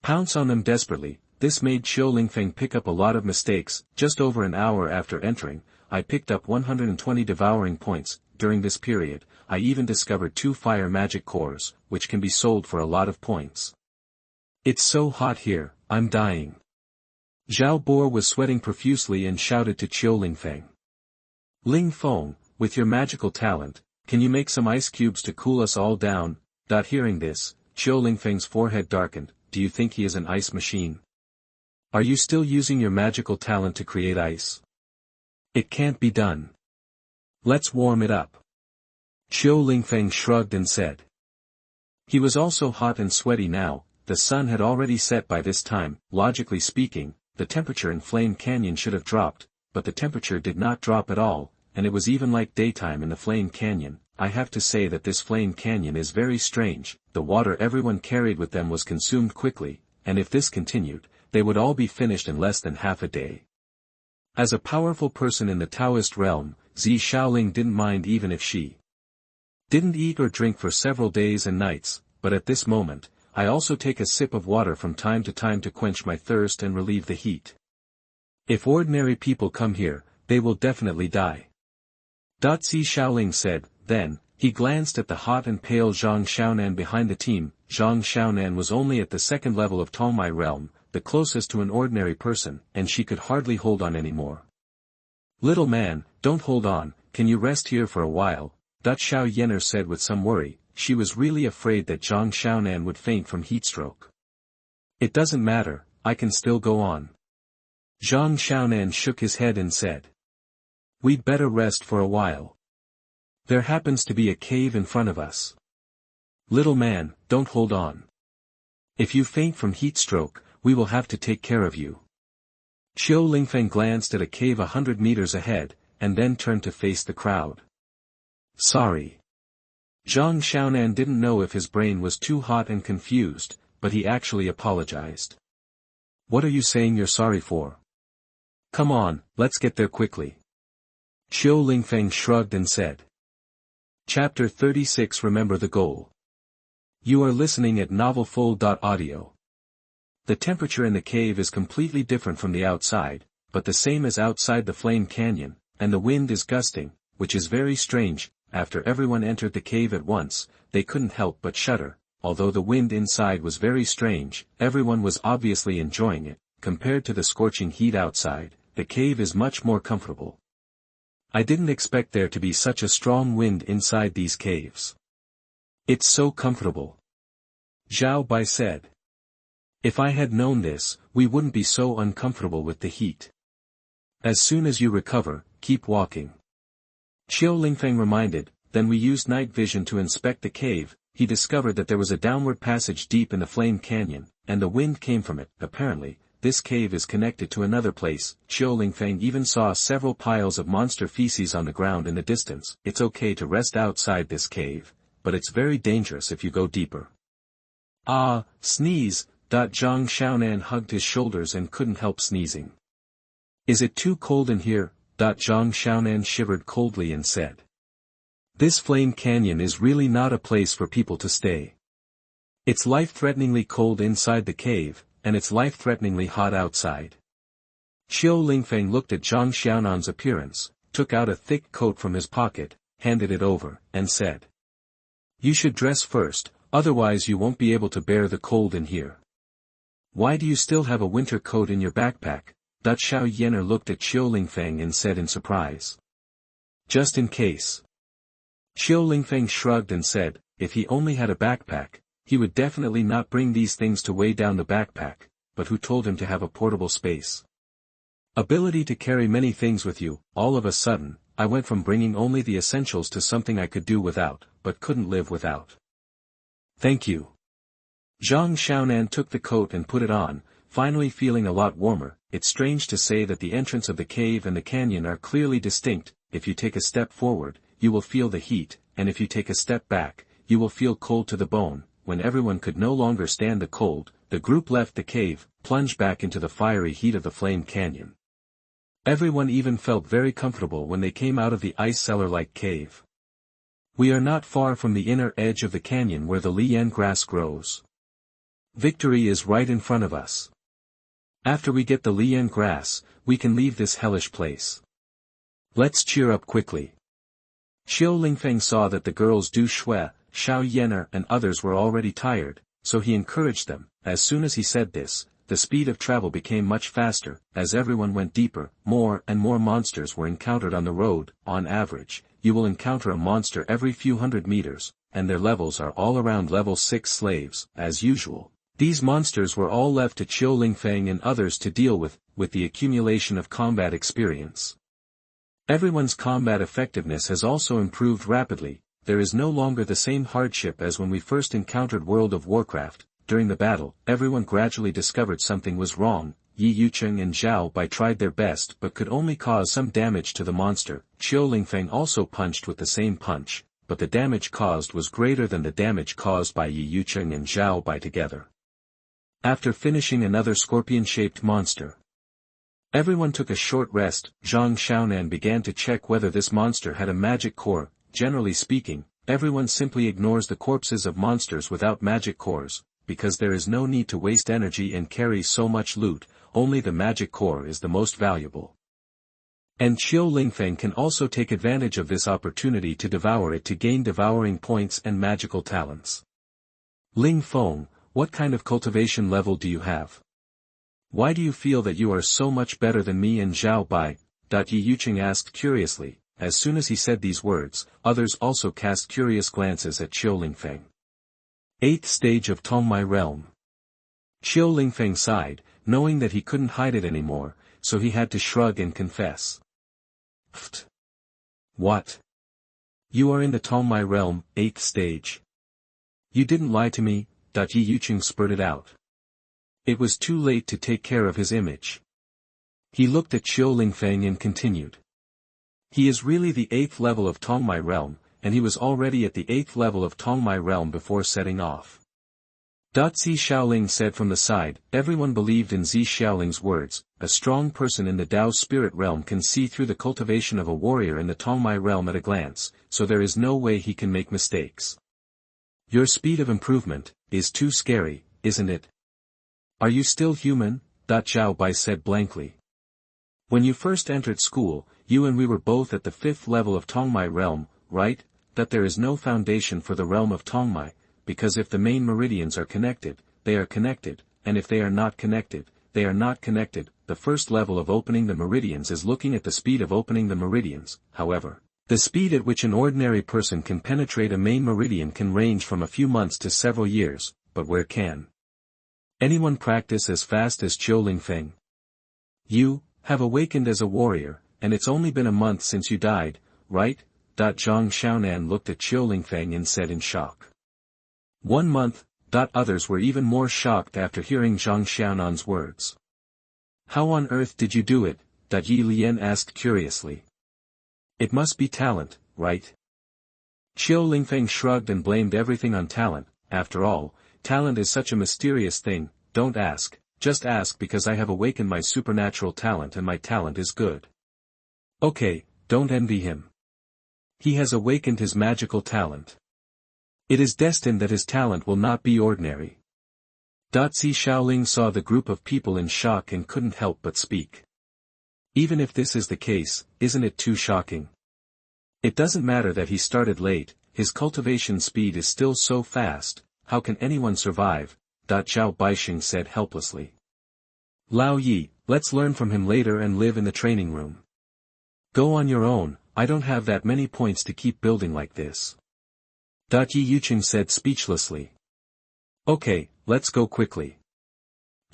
pounce on them desperately. This made Qiu Lingfeng pick up a lot of mistakes. Just over an hour after entering, I picked up 120 devouring points. During this period, I even discovered 2 fire magic cores, which can be sold for a lot of points. It's so hot here, I'm dying. Zhao Bo was sweating profusely and shouted to Qiu Lingfeng. Ling Feng, with your magical talent, can you make some ice cubes to cool us all down? Hearing this, Qiu Lingfeng's forehead darkened. Do you think he is an ice machine? Are you still using your magical talent to create ice? It can't be done. Let's warm it up. Qiu Lingfeng shrugged and said. He was also hot and sweaty now. The sun had already set by this time. Logically speaking, the temperature in Flame Canyon should have dropped, but the temperature did not drop at all, and it was even like daytime in the Flame Canyon. I have to say that this Flame Canyon is very strange. The water everyone carried with them was consumed quickly, and if this continued, they would all be finished in less than half a day. As a powerful person in the Taoist realm, Zi Xiaoling didn't mind even if she didn't eat or drink for several days and nights, but at this moment, I also take a sip of water from time to time to quench my thirst and relieve the heat. If ordinary people come here, they will definitely die. Zi Xiaoling said. Then, he glanced at the hot and pale Zhang Xiaonan behind the team. Zhang Xiaonan was only at the second level of Tongmai realm, the closest to an ordinary person, and she could hardly hold on anymore. Little man, don't hold on, can you rest here for a while? Xiao Yener said with some worry. She was really afraid that Zhang Xiaonan would faint from heatstroke. It doesn't matter, I can still go on. Zhang Xiaonan shook his head and said. We'd better rest for a while. There happens to be a cave in front of us. Little man, don't hold on. If you faint from heatstroke, we will have to take care of you. Qiu Lingfeng glanced at a cave 100 meters ahead, and then turned to face the crowd. Sorry. Zhang Xiaonan didn't know if his brain was too hot and confused, but he actually apologized. What are you saying you're sorry for? Come on, let's get there quickly. Qiu Lingfeng shrugged and said. Chapter 36 Remember the Goal. You are listening at novelfull.audio. The temperature in the cave is completely different from the outside, but the same as outside the Flame Canyon, and the wind is gusting, which is very strange. After everyone entered the cave at once, they couldn't help but shudder. Although the wind inside was very strange, everyone was obviously enjoying it. Compared to the scorching heat outside, the cave is much more comfortable. I didn't expect there to be such a strong wind inside these caves. It's so comfortable. Zhao Bai said. If I had known this, we wouldn't be so uncomfortable with the heat. As soon as you recover, keep walking. Xiao Lingfeng reminded. Then we used night vision to inspect the cave. He discovered that there was a downward passage deep in the Flame Canyon, and the wind came from it. Apparently, this cave is connected to another place. Xiao Lingfeng even saw several piles of monster feces on the ground in the distance. It's okay to rest outside this cave, but it's very dangerous if you go deeper. Ah, sneeze. Zhang Xiaonan hugged his shoulders and couldn't help sneezing. Is it too cold in here? Zhang Xiaonan shivered coldly and said. This Flame Canyon is really not a place for people to stay. It's life-threateningly cold inside the cave, and it's life-threateningly hot outside. Xiao Lingfeng looked at Zhang Xiaonan's appearance, took out a thick coat from his pocket, handed it over, and said. You should dress first, otherwise you won't be able to bear the cold in here. Why do you still have a winter coat in your backpack? Xiao Yener looked at Xiao Lingfeng and said in surprise. Just in case. Xiao Lingfeng shrugged and said, if he only had a backpack, he would definitely not bring these things to weigh down the backpack, but who told him to have a portable space? Ability to carry many things with you. All of a sudden, I went from bringing only the essentials to something I could do without, but couldn't live without. Thank you. Zhang Xiaonan took the coat and put it on, finally feeling a lot warmer. It's strange to say that the entrance of the cave and the canyon are clearly distinct. If you take a step forward, you will feel the heat, and if you take a step back, you will feel cold to the bone. When everyone could no longer stand the cold, the group left the cave, plunged back into the fiery heat of the Flame Canyon. Everyone even felt very comfortable when they came out of the ice cellar-like cave. We are not far from the inner edge of the canyon where the lian grass grows. Victory is right in front of us. After we get the lian grass, we can leave this hellish place. Let's cheer up quickly. Xiao Lingfeng saw that the girls Du Shui, Xiao Yener and others were already tired, so he encouraged them. As soon as he said this, the speed of travel became much faster. As everyone went deeper, more and more monsters were encountered on the road. On average, you will encounter a monster every few hundred meters, and their levels are all around level 6 slaves. As usual, these monsters were all left to Xiao Lingfeng and others to deal with the accumulation of combat experience. Everyone's combat effectiveness has also improved rapidly. There is no longer the same hardship as when we first encountered World of Warcraft. During the battle, everyone gradually discovered something was wrong. Yi Yucheng and Zhao Bai tried their best but could only cause some damage to the monster. Xiao Lingfeng also punched with the same punch, but the damage caused was greater than the damage caused by Yi Yucheng and Zhao Bai together. After finishing another scorpion-shaped monster, everyone took a short rest. Zhang Xiaonan began to check whether this monster had a magic core. Generally speaking, everyone simply ignores the corpses of monsters without magic cores, because there is no need to waste energy and carry so much loot. Only the magic core is the most valuable. And Xiao Lingfeng can also take advantage of this opportunity to devour it to gain devouring points and magical talents. Ling Feng, what kind of cultivation level do you have? Why do you feel that you are so much better than me and Zhao Bai? Yi Yucheng asked curiously. As soon as he said these words, others also cast curious glances at Xiao Lingfeng. 8th stage of Tongmai realm. Xiao Lingfeng sighed, knowing that he couldn't hide it anymore, so he had to shrug and confess. Pfft. What? You are in the Tongmai realm, 8th stage. You didn't lie to me, Yi Yucheng spurted out. It was too late to take care of his image. He looked at Xiao Lingfeng and continued. He is really the 8th level of Tongmai realm, and he was already at the 8th level of Tongmai realm before setting off. Zi Xiaoling said from the side. Everyone believed in Zi Xiaoling's words. A strong person in the Dao spirit realm can see through the cultivation of a warrior in the Tongmai realm at a glance, so there is no way he can make mistakes. Your speed of improvement is too scary, isn't it? Are you still human? Zhao Bai said blankly. When you first entered school, you and we were both at the 5th level of Tongmai realm, right? That there is no foundation for the realm of Tongmai, because if the main meridians are connected, they are connected, and if they are not connected, they are not connected. The first level of opening the meridians is looking at the speed of opening the meridians. However, the speed at which an ordinary person can penetrate a main meridian can range from a few months to several years, but where can anyone practice as fast as Xiaoling Feng? You have awakened as a warrior, and it's only been a month since you died, right? Zhang Xiaonan looked at Xiaoling Feng and said in shock. 1 month. Others were even more shocked after hearing Zhang Xiaonan's words. How on earth did you do it? Yi Lian asked curiously. It must be talent, right? Xiaoling Feng shrugged and blamed everything on talent. After all, talent is such a mysterious thing. Don't ask, just ask, because I have awakened my supernatural talent and my talent is good. Okay, don't envy him. He has awakened his magical talent. It is destined that his talent will not be ordinary. Zi Xiaoling saw the group of people in shock and couldn't help but speak. Even if this is the case, isn't it too shocking? It doesn't matter that he started late, his cultivation speed is still so fast. How can anyone survive? Zhao Baixing said helplessly. Lao Yi, let's learn from him later and live in the training room. Go on your own, I don't have that many points to keep building like this. Yi Yuqing said speechlessly. Okay, let's go quickly.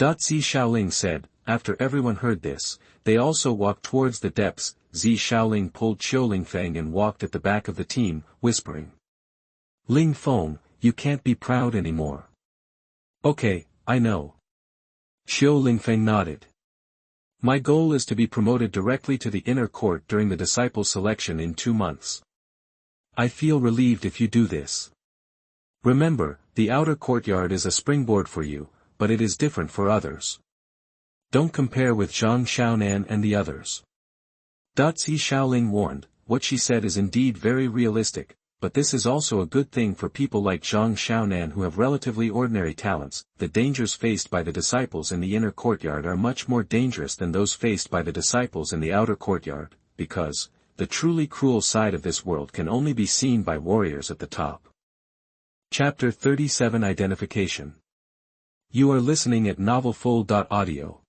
Zi Xiaoling said. After everyone heard this, they also walked towards the depths. Zi Xiaoling pulled Xiaoling Feng and walked at the back of the team, whispering. Ling Feng, you can't be proud anymore. Okay, I know. Xiaoling Feng nodded. My goal is to be promoted directly to the inner court during the disciple selection in 2 months. I feel relieved if you do this. Remember, the outer courtyard is a springboard for you, but it is different for others. Don't compare with Zhang Xiaonan and the others. Zi Xiaoling warned. What she said is indeed very realistic, but this is also a good thing for people like Zhang Xiaonan who have relatively ordinary talents. The dangers faced by the disciples in the inner courtyard are much more dangerous than those faced by the disciples in the outer courtyard, because the truly cruel side of this world can only be seen by warriors at the top. Chapter 37 Identification. You are listening at novelfull.audio.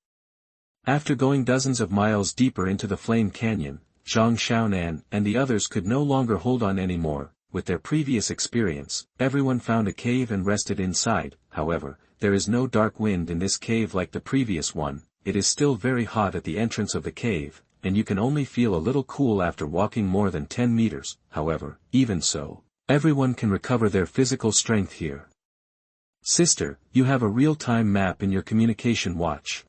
After going dozens of miles deeper into the Flame Canyon, Zhang Xiaonan and the others could no longer hold on anymore. With their previous experience, everyone found a cave and rested inside. However, there is no dark wind in this cave like the previous one. It is still very hot at the entrance of the cave, and you can only feel a little cool after walking more than 10 meters. However, even so, everyone can recover their physical strength here. Sister, you have a real-time map in your communication watch.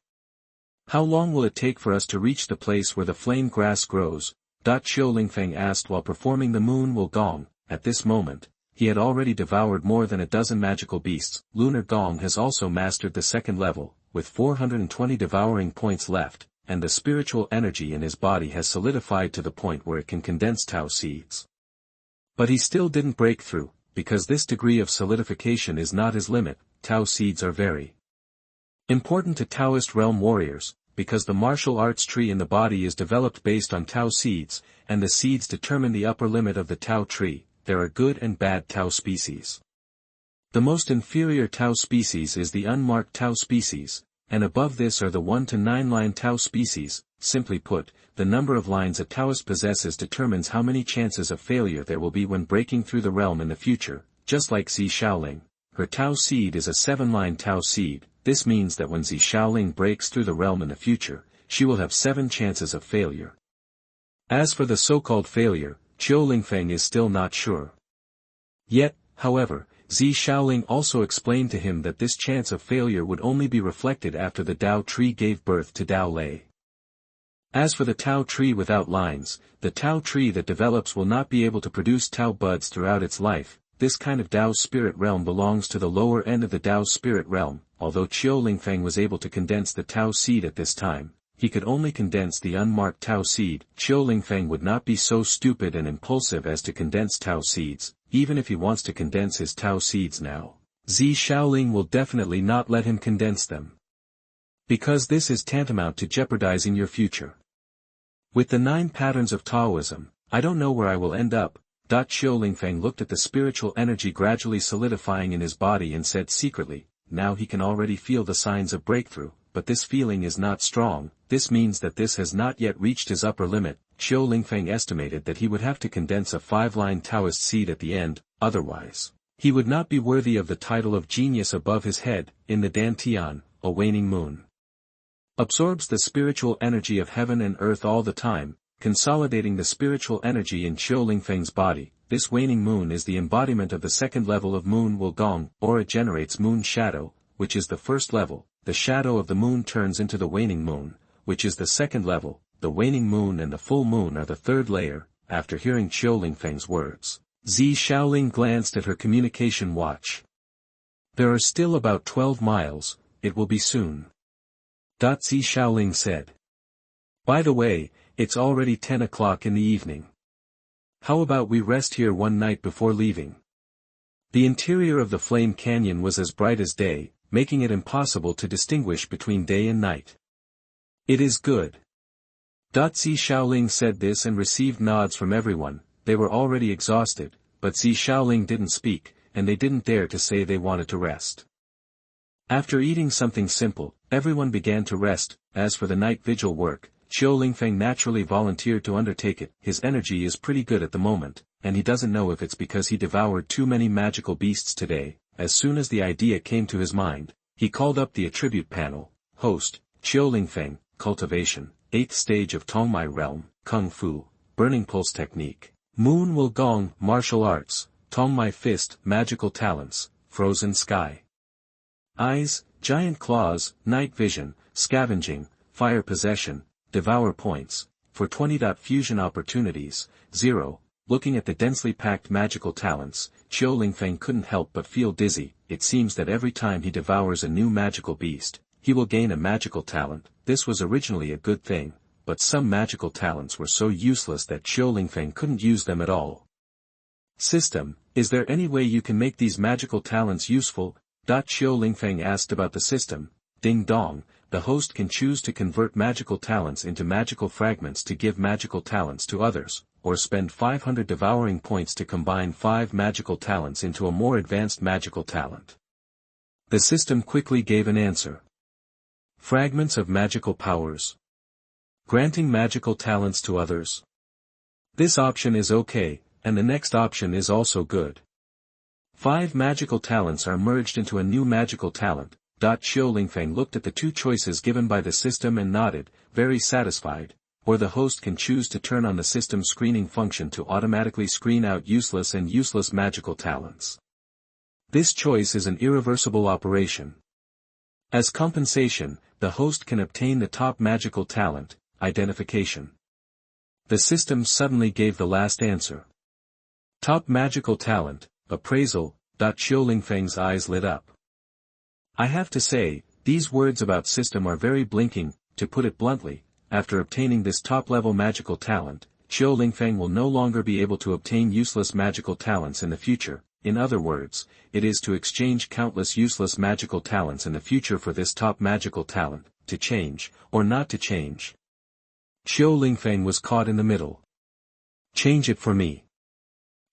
How long will it take for us to reach the place where the flame grass grows? Xiaoling Feng asked while performing the moon will Gong. At this moment, he had already devoured more than a dozen magical beasts. Lunar Gong has also mastered the 2nd level, with 420 devouring points left, and the spiritual energy in his body has solidified to the point where it can condense Tao seeds. But he still didn't break through, because this degree of solidification is not his limit. Tao seeds are very important to Taoist realm warriors, because the martial arts tree in the body is developed based on Tao seeds, and the seeds determine the upper limit of the Tao tree. There are good and bad Tao species. The most inferior Tao species is the unmarked Tao species, and above this are the 1 to 9 line Tao species. Simply put, the number of lines a Taoist possesses determines how many chances of failure there will be when breaking through the realm in the future. Just like Zi Xiaoling, her Tao seed is a 7-line Tao seed. This means that when Zi Xiaoling breaks through the realm in the future, she will have 7 chances of failure. As for the so-called failure, Xiaoling Feng is still not sure. Yet, however, Zi Xiaoling also explained to him that this chance of failure would only be reflected after the Tao tree gave birth to Tao Lei. As for the Tao tree without lines, the Tao tree that develops will not be able to produce Tao buds throughout its life. This kind of Tao spirit realm belongs to the lower end of the Tao spirit realm. Although Xiaoling Feng was able to condense the Tao seed at this time, he could only condense the unmarked Tao seed. Xiaoling Feng would not be so stupid and impulsive as to condense Tao seeds, even if he wants to condense his Tao seeds now. Zi Xiaoling will definitely not let him condense them. Because this is tantamount to jeopardizing your future. With the 9 patterns of Taoism, I don't know where I will end up. Xiao Lingfeng looked at the spiritual energy gradually solidifying in his body and said secretly, now he can already feel the signs of breakthrough, but this feeling is not strong. This means that this has not yet reached his upper limit. Xiao Lingfeng estimated that he would have to condense a 5-line Taoist seed at the end, otherwise, he would not be worthy of the title of genius above his head. In the Dantian, a waning moon absorbs the spiritual energy of heaven and earth all the time, consolidating the spiritual energy in Xiao Lingfeng's body. This waning moon is the embodiment of the second level of moon will Gong, or it generates moon shadow, which is the first level. The shadow of the moon turns into the waning moon, which is the second level. The waning moon and the full moon are the third layer. After hearing Xiao Lingfeng's words, Zi Xiaoling glanced at her communication watch. There are still about 12 miles, it will be soon. Zi Xiaoling said. By the way, it's already 10 o'clock in the evening. How about we rest here one night before leaving? The interior of the Flame Canyon was as bright as day, making it impossible to distinguish between day and night. It is good. Zi Xiaoling said this and received nods from everyone. They were already exhausted, but Zi Xiaoling didn't speak, and they didn't dare to say they wanted to rest. After eating something simple, everyone began to rest. As for the night vigil work, Xiao Lingfeng naturally volunteered to undertake it. His energy is pretty good at the moment, and he doesn't know if it's because he devoured too many magical beasts today. As soon as the idea came to his mind, he called up the attribute panel. Host, Xiao Lingfeng, cultivation, 8th stage of Tongmai realm, Kung Fu, burning pulse technique, Moon will Gong, martial arts, Tongmai fist, magical talents, Frozen Sky Eyes, giant claws, night vision, scavenging, fire possession, devour points, for 20. Fusion opportunities, 0. Looking at the densely packed magical talents, Xiao Lingfeng couldn't help but feel dizzy. It seems that every time he devours a new magical beast, he will gain a magical talent. This was originally a good thing, but some magical talents were so useless that Xiao Lingfeng couldn't use them at all. System, is there any way you can make these magical talents useful? Xiao Lingfeng asked about the system. Ding-dong, the host can choose to convert magical talents into magical fragments to give magical talents to others, or spend 500 devouring points to combine 5 magical talents into a more advanced magical talent. The system quickly gave an answer. Fragments of magical powers. Granting magical talents to others. This option is okay, and the next option is also good. 5 magical talents are merged into a new magical talent. Xiao Lingfeng looked at the 2 choices given by the system and nodded, very satisfied. Or the host can choose to turn on the system screening function to automatically screen out useless and useless magical talents. This choice is an irreversible operation. As compensation, the host can obtain the top magical talent, identification. The system suddenly gave the last answer. Top magical talent, appraisal. Xiao Lingfeng's eyes lit up. I have to say, these words about system are very blinking. To put it bluntly, after obtaining this top-level magical talent, Xiao Lingfeng will no longer be able to obtain useless magical talents in the future. In other words, it is to exchange countless useless magical talents in the future for this top magical talent, to change, or not to change. Xiao Lingfeng was caught in the middle. Change it for me.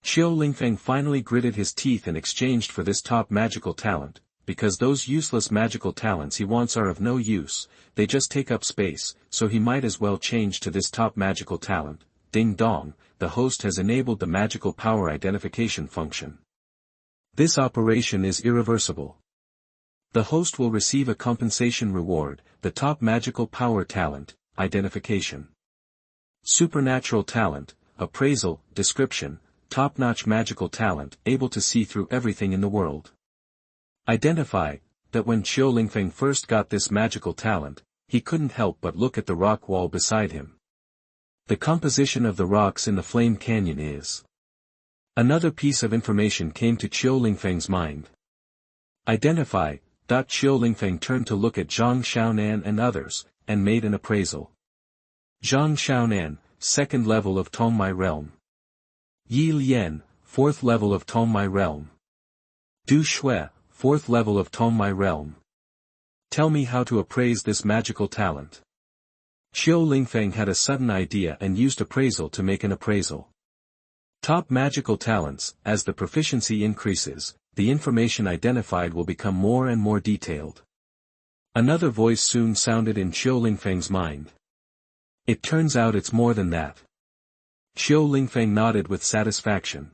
Xiao Lingfeng finally gritted his teeth and exchanged for this top magical talent. Because those useless magical talents he wants are of no use, they just take up space, so he might as well change to this top magical talent. Ding dong, the host has enabled the magical power identification function. This operation is irreversible. The host will receive a compensation reward, the top magical power talent, identification. Supernatural talent, appraisal, description, top-notch magical talent, able to see through everything in the world. Identify, that when Xiao Lingfeng first got this magical talent, he couldn't help but look at the rock wall beside him. The composition of the rocks in the Flame Canyon is. Another piece of information came to Xiao Lingfeng's mind. Identify. Xiao Lingfeng turned to look at Zhang Xiaonan and others, and made an appraisal. Zhang Xiaonan, 2nd level of Tongmai realm. Yi Lian, 4th level of Tongmai realm. Du Shui, 4th level of Tongmai realm. Tell me how to appraise this magical talent. Xiao Lingfeng had a sudden idea and used appraisal to make an appraisal. Top magical talents, as the proficiency increases, the information identified will become more and more detailed. Another voice soon sounded in Xiao Lingfeng's mind. It turns out it's more than that. Xiao Lingfeng nodded with satisfaction.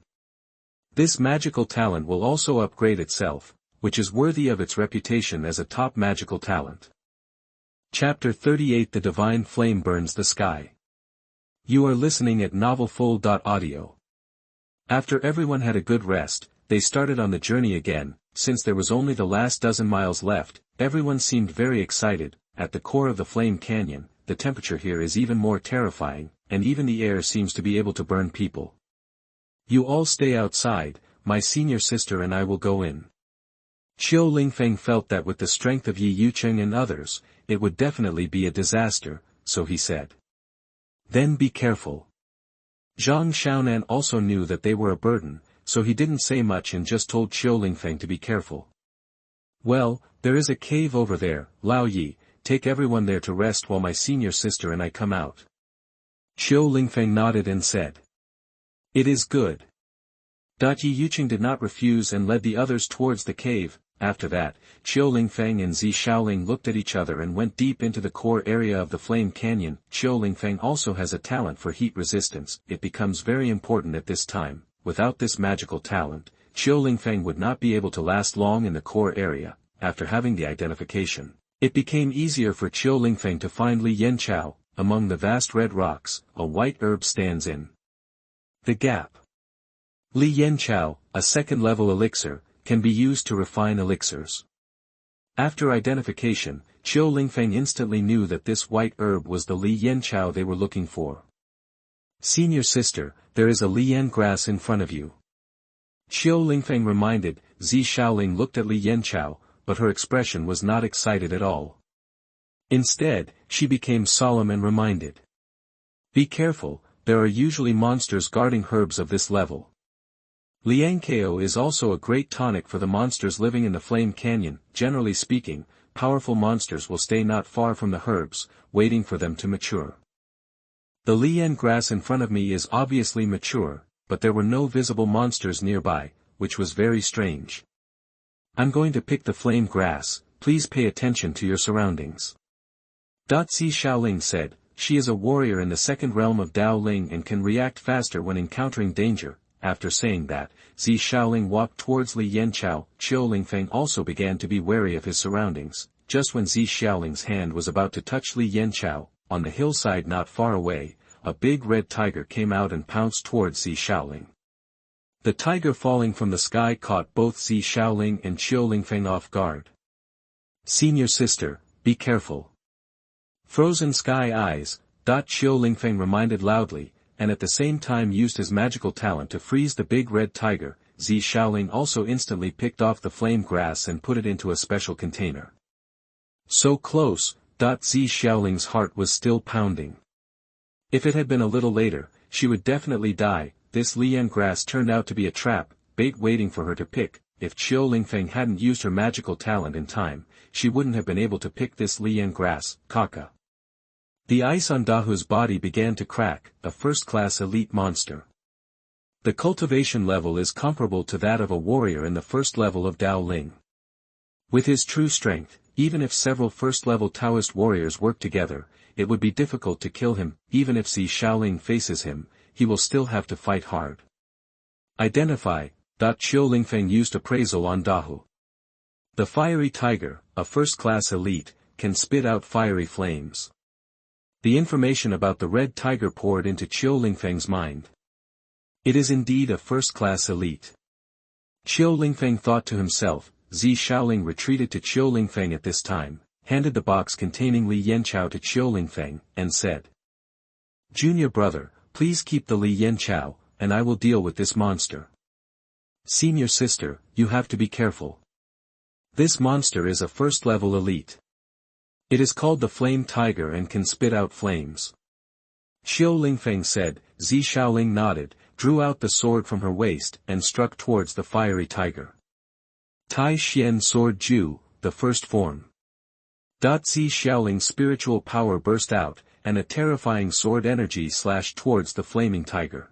This magical talent will also upgrade itself, which is worthy of its reputation as a top magical talent. Chapter 38 The Divine Flame Burns the Sky. You are listening at novelfull.audio. After everyone had a good rest, they started on the journey again. Since there was only the last dozen miles left, everyone seemed very excited. At the core of the Flame Canyon, the temperature here is even more terrifying, and even the air seems to be able to burn people. You all stay outside, my senior sister and I will go in. Xiao Lingfeng felt that with the strength of Yi Yucheng and others, it would definitely be a disaster, so he said. Then be careful. Zhang Xiaonan also knew that they were a burden, so he didn't say much and just told Xiao Lingfeng to be careful. Well, there is a cave over there, Lao Yi, take everyone there to rest while my senior sister and I come out. Xiao Lingfeng nodded and said. It is good. Yi Yucheng did not refuse and led the others towards the cave. After that, Xiao Lingfeng and Zi Xiaoling looked at each other and went deep into the core area of the Flame Canyon. Xiao Lingfeng also has a talent for heat resistance. It becomes very important at this time. Without this magical talent, Xiao Lingfeng would not be able to last long in the core area. After having the identification, it became easier for Xiao Lingfeng to find Li Yanchao. Among the vast red rocks, a white herb stands in the gap. Li Yanchao, a second-level elixir, can be used to refine elixirs. After identification, Xiao Lingfeng instantly knew that this white herb was the Li Yanchao they were looking for. Senior sister, there is a lian grass in front of you. Xiao Lingfeng reminded. Zi Xiaoling looked at Li Yanchao, but her expression was not excited at all. Instead, she became solemn and reminded. Be careful, there are usually monsters guarding herbs of this level. Liankeo is also a great tonic for the monsters living in the Flame Canyon. Generally speaking, powerful monsters will stay not far from the herbs, waiting for them to mature. The lian grass in front of me is obviously mature, but there were no visible monsters nearby, which was very strange. I'm going to pick the flame grass, please pay attention to your surroundings. Zi Xiaoling said. She is a warrior in the second realm of Dao Ling and can react faster when encountering danger. After saying that, Zi Xiaoling walked towards Li Yanchao. Xiao Lingfeng also began to be wary of his surroundings. Just when Zi Xiaoling's hand was about to touch Li Yanchao, on the hillside not far away, a big red tiger came out and pounced towards Zi Xiaoling. The tiger falling from the sky caught both Zi Xiaoling and Xiao Lingfeng off guard. Senior sister, be careful. Frozen Sky Eyes.Xiao Lingfeng reminded loudly, and at the same time used his magical talent to freeze the big red tiger. Zi Xiaoling also instantly picked off the flame grass and put it into a special container. So close. Zi Xiaoling's heart was still pounding. If it had been a little later, she would definitely die. This lian grass turned out to be a trap, bait waiting for her to pick. If Xiao Lingfeng hadn't used her magical talent in time, she wouldn't have been able to pick this lian grass. Kaka. The ice on Dahu's body began to crack, a first-class elite monster. The cultivation level is comparable to that of a warrior in the first level of Dao Ling. With his true strength, even if several first-level Taoist warriors work together, it would be difficult to kill him. Even if Zi Xiaoling faces him, he will still have to fight hard. Identify. Xiao Lingfeng used appraisal on Dahu. The fiery tiger, a first-class elite, can spit out fiery flames. The information about the red tiger poured into Xiao Lingfeng's mind. It is indeed a first-class elite. Xiao Lingfeng thought to himself. Zi Xiaoling retreated to Xiao Lingfeng at this time, handed the box containing Li Yanchao to Xiao Lingfeng, and said. Junior brother, please keep the Li Yanchao, and I will deal with this monster. Senior sister, you have to be careful. This monster is a first-level elite. It is called the Flame Tiger and can spit out flames. Xiao Lingfeng said. Zi Xiaoling nodded, drew out the sword from her waist, and struck towards the fiery tiger. Tai Xian Sword Ju, the first form. Zi Xiaoling's spiritual power burst out, and a terrifying sword energy slashed towards the flaming tiger.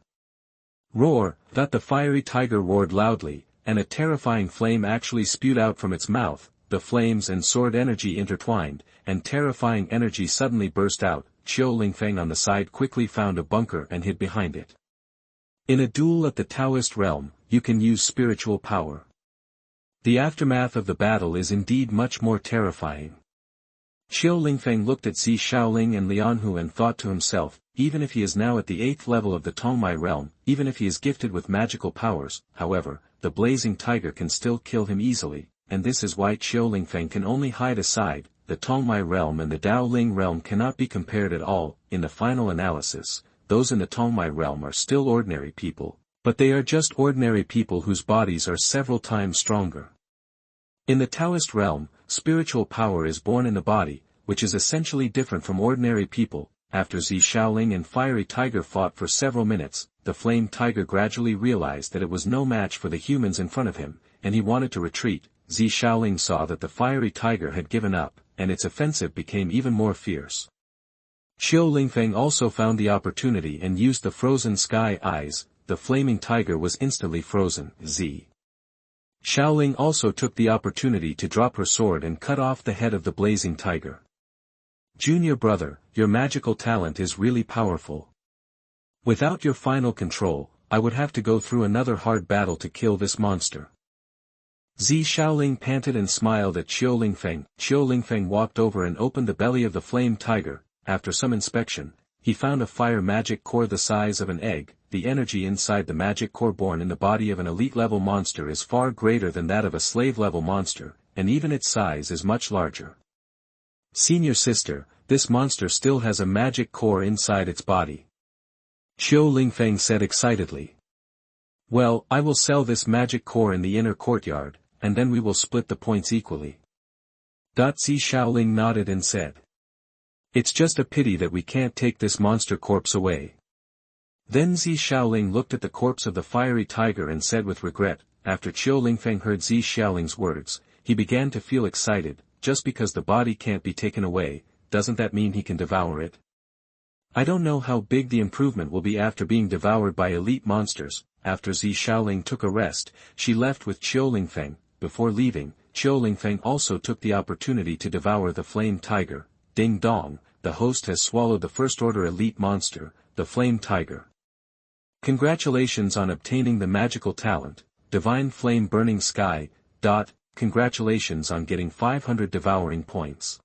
Roar! The fiery tiger roared loudly, and a terrifying flame actually spewed out from its mouth. The flames and sword energy intertwined, and terrifying energy suddenly burst out. Qiu Lingfeng on the side quickly found a bunker and hid behind it. In a duel at the Taoist realm, you can use spiritual power. The aftermath of the battle is indeed much more terrifying. Qiu Lingfeng looked at Zi Xiaoling and Lianhu and thought to himself, even if he is now at the 8th level of the Tongmai realm, even if he is gifted with magical powers, however, the blazing tiger can still kill him easily, and this is why Qiu Lingfeng can only hide aside. The Tongmai realm and the Daoling realm cannot be compared at all. In the final analysis, those in the Tongmai realm are still ordinary people, but they are just ordinary people whose bodies are several times stronger. In the Taoist realm, spiritual power is born in the body, which is essentially different from ordinary people. After Zi Xiaoling and Fiery Tiger fought for several minutes, the Flame Tiger gradually realized that it was no match for the humans in front of him, and he wanted to retreat. Zi Xiaoling saw that the Fiery Tiger had given up, and its offensive became even more fierce. Qiu Lingfeng also found the opportunity and used the Frozen Sky Eyes. The flaming tiger was instantly frozen. Zi Xiaoling also took the opportunity to drop her sword and cut off the head of the blazing tiger. Junior brother, your magical talent is really powerful. Without your final control, I would have to go through another hard battle to kill this monster. Zi Xiaoling panted and smiled at Qiu Lingfeng. Qiu Lingfeng walked over and opened the belly of the flame tiger. After some inspection, he found a fire magic core the size of an egg. The energy inside the magic core born in the body of an elite-level monster is far greater than that of a slave-level monster, and even its size is much larger. Senior sister, this monster still has a magic core inside its body. Qiu Lingfeng said excitedly. Well, I will sell this magic core in the inner courtyard, and then we will split the points equally. Zi Xiaoling nodded and said. It's just a pity that we can't take this monster corpse away. Then Zi Xiaoling looked at the corpse of the fiery tiger and said with regret. After Qiu Lingfeng heard Zi Xiaoling's words, he began to feel excited. Just because the body can't be taken away, doesn't that mean he can devour it? I don't know how big the improvement will be after being devoured by elite monsters. After Zi Xiaoling took a rest, she left with Qiu Lingfeng. Before leaving, Qiu Lingfeng also took the opportunity to devour the flame tiger. Ding-dong, the host has swallowed the first-order elite monster, the flame tiger. Congratulations on obtaining the magical talent, Divine Flame Burning Sky. Congratulations on getting 500 devouring points.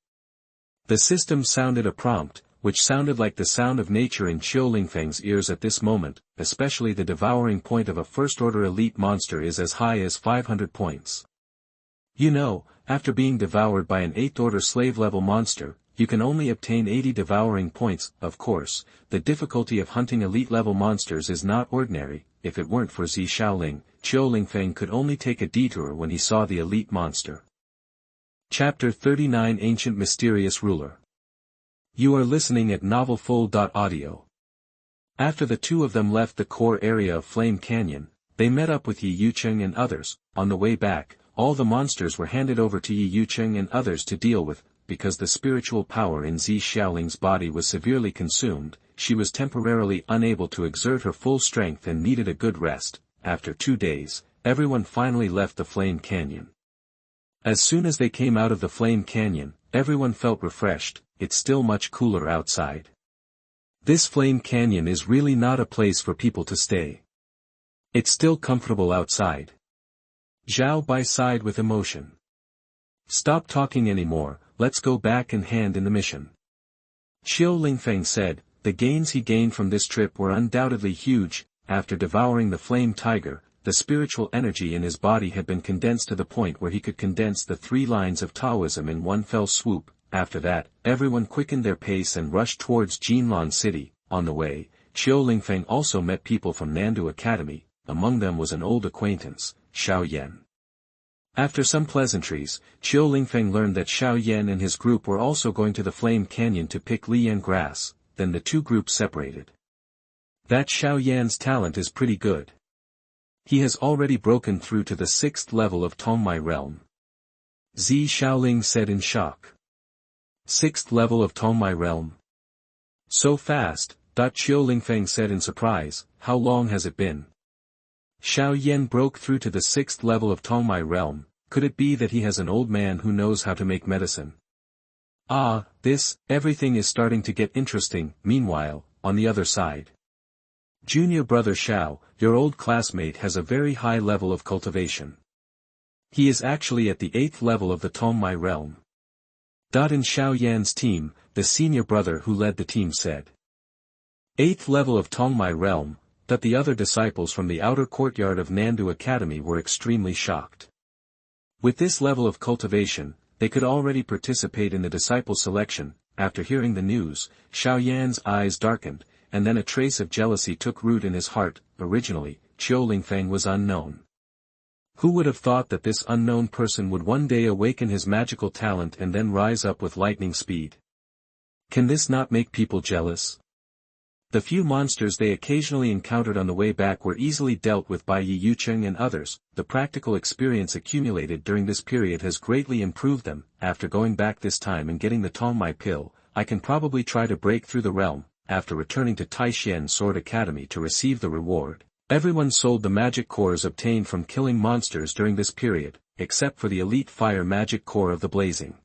The system sounded a prompt, which sounded like the sound of nature in Qiu Lingfeng's ears at this moment, especially the devouring point of a first-order elite monster is as high as 500 points. You know, after being devoured by an 8th-order slave-level monster, you can only obtain 80 devouring points. Of course, the difficulty of hunting elite-level monsters is not ordinary. If it weren't for Zi Xiaoling, Qiu Lingfeng could only take a detour when he saw the elite monster. Chapter 39 Ancient Mysterious Ruler. You are listening at novelfull.audio. After the two of them left the core area of Flame Canyon, they met up with Yi Yucheng and others. On the way back, all the monsters were handed over to Yi Yucheng and others to deal with. Because the spiritual power in Zi Xiaoling's body was severely consumed, she was temporarily unable to exert her full strength and needed a good rest. After 2 days, everyone finally left the Flame Canyon. As soon as they came out of the Flame Canyon, everyone felt refreshed. It's still much cooler outside. This Flame Canyon is really not a place for people to stay. It's still comfortable outside. Zhao Bai sighed with emotion. Stop talking anymore, let's go back and hand in the mission. Qiu Lingfeng said. The gains he gained from this trip were undoubtedly huge. After devouring the flame tiger, the spiritual energy in his body had been condensed to the point where he could condense the 3 lines of Taoism in one fell swoop. After that, everyone quickened their pace and rushed towards Jinlan City. On the way, Qiu Lingfeng also met people from Nandu Academy. Among them was an old acquaintance, Xiao Yan. After some pleasantries, Qiu Lingfeng learned that Xiao Yan and his group were also going to the Flame Canyon to pick lian grass. Then the two groups separated. That Xiao Yan's talent is pretty good. He has already broken through to the 6th level of Tongmai realm. Zi Xiaoling said in shock. 6th level of Tongmai realm. So fast, Qiu Lingfeng said in surprise, how long has it been? Xiao Yan broke through to the 6th level of Tongmai realm. Could it be that he has an old man who knows how to make medicine? Ah, everything is starting to get interesting. Meanwhile, on the other side. Junior brother Xiao, your old classmate has a very high level of cultivation. He is actually at the 8th level of the Tongmai realm. In Xiao Yan's team, the senior brother who led the team said. 8th level of Tongmai realm, that the other disciples from the outer courtyard of Nandu Academy were extremely shocked. With this level of cultivation, they could already participate in the disciple selection. After hearing the news, Xiao Yan's eyes darkened, and then a trace of jealousy took root in his heart. Originally, Qiu Lingfeng was unknown. Who would have thought that this unknown person would one day awaken his magical talent and then rise up with lightning speed? Can this not make people jealous? The few monsters they occasionally encountered on the way back were easily dealt with by Yi Yucheng and others. The practical experience accumulated during this period has greatly improved them. After going back this time and getting the Tongmai pill, I can probably try to break through the realm. After returning to Taishan Sword Academy to receive the reward, everyone sold the magic cores obtained from killing monsters during this period, except for the elite fire magic core of the Blazing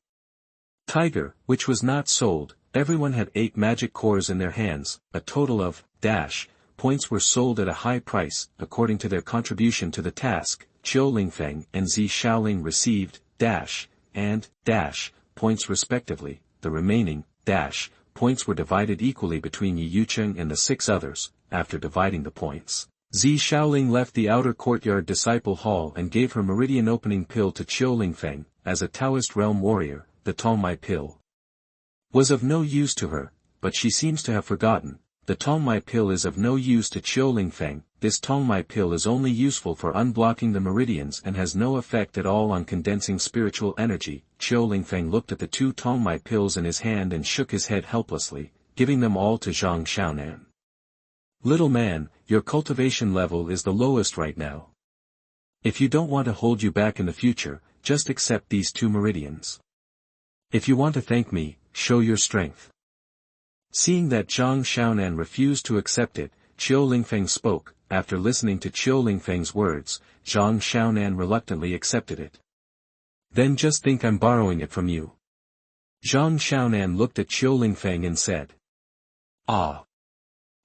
Tiger, which was not sold. Everyone had 8 magic cores in their hands. A total of points were sold at a high price. According to their contribution to the task, Qiu Lingfeng and Zi Xiaoling received and points respectively. The remaining points were divided equally between Yi Yucheng and the 6 others. After dividing the points, Zi Xiaoling left the outer courtyard disciple hall and gave her meridian opening pill to Qiu Lingfeng. As a Taoist realm warrior, the Tongmai pill was of no use to her, but she seems to have forgotten. The Tongmai pill is of no use to Qiu Lingfeng. This Tongmai pill is only useful for unblocking the meridians and has no effect at all on condensing spiritual energy. Qiu Lingfeng looked at the 2 Tongmai pills in his hand and shook his head helplessly, giving them all to Zhang Xiaonan. Little man, your cultivation level is the lowest right now. If you don't want to hold you back in the future, just accept these 2 meridians. If you want to thank me, show your strength. Seeing that Zhang Xiaonan refused to accept it, Qiu Lingfeng spoke. After listening to Qiu Lingfeng's words, Zhang Xiaonan reluctantly accepted it. Then just think I'm borrowing it from you. Zhang Xiaonan looked at Qiu Lingfeng and said. Ah.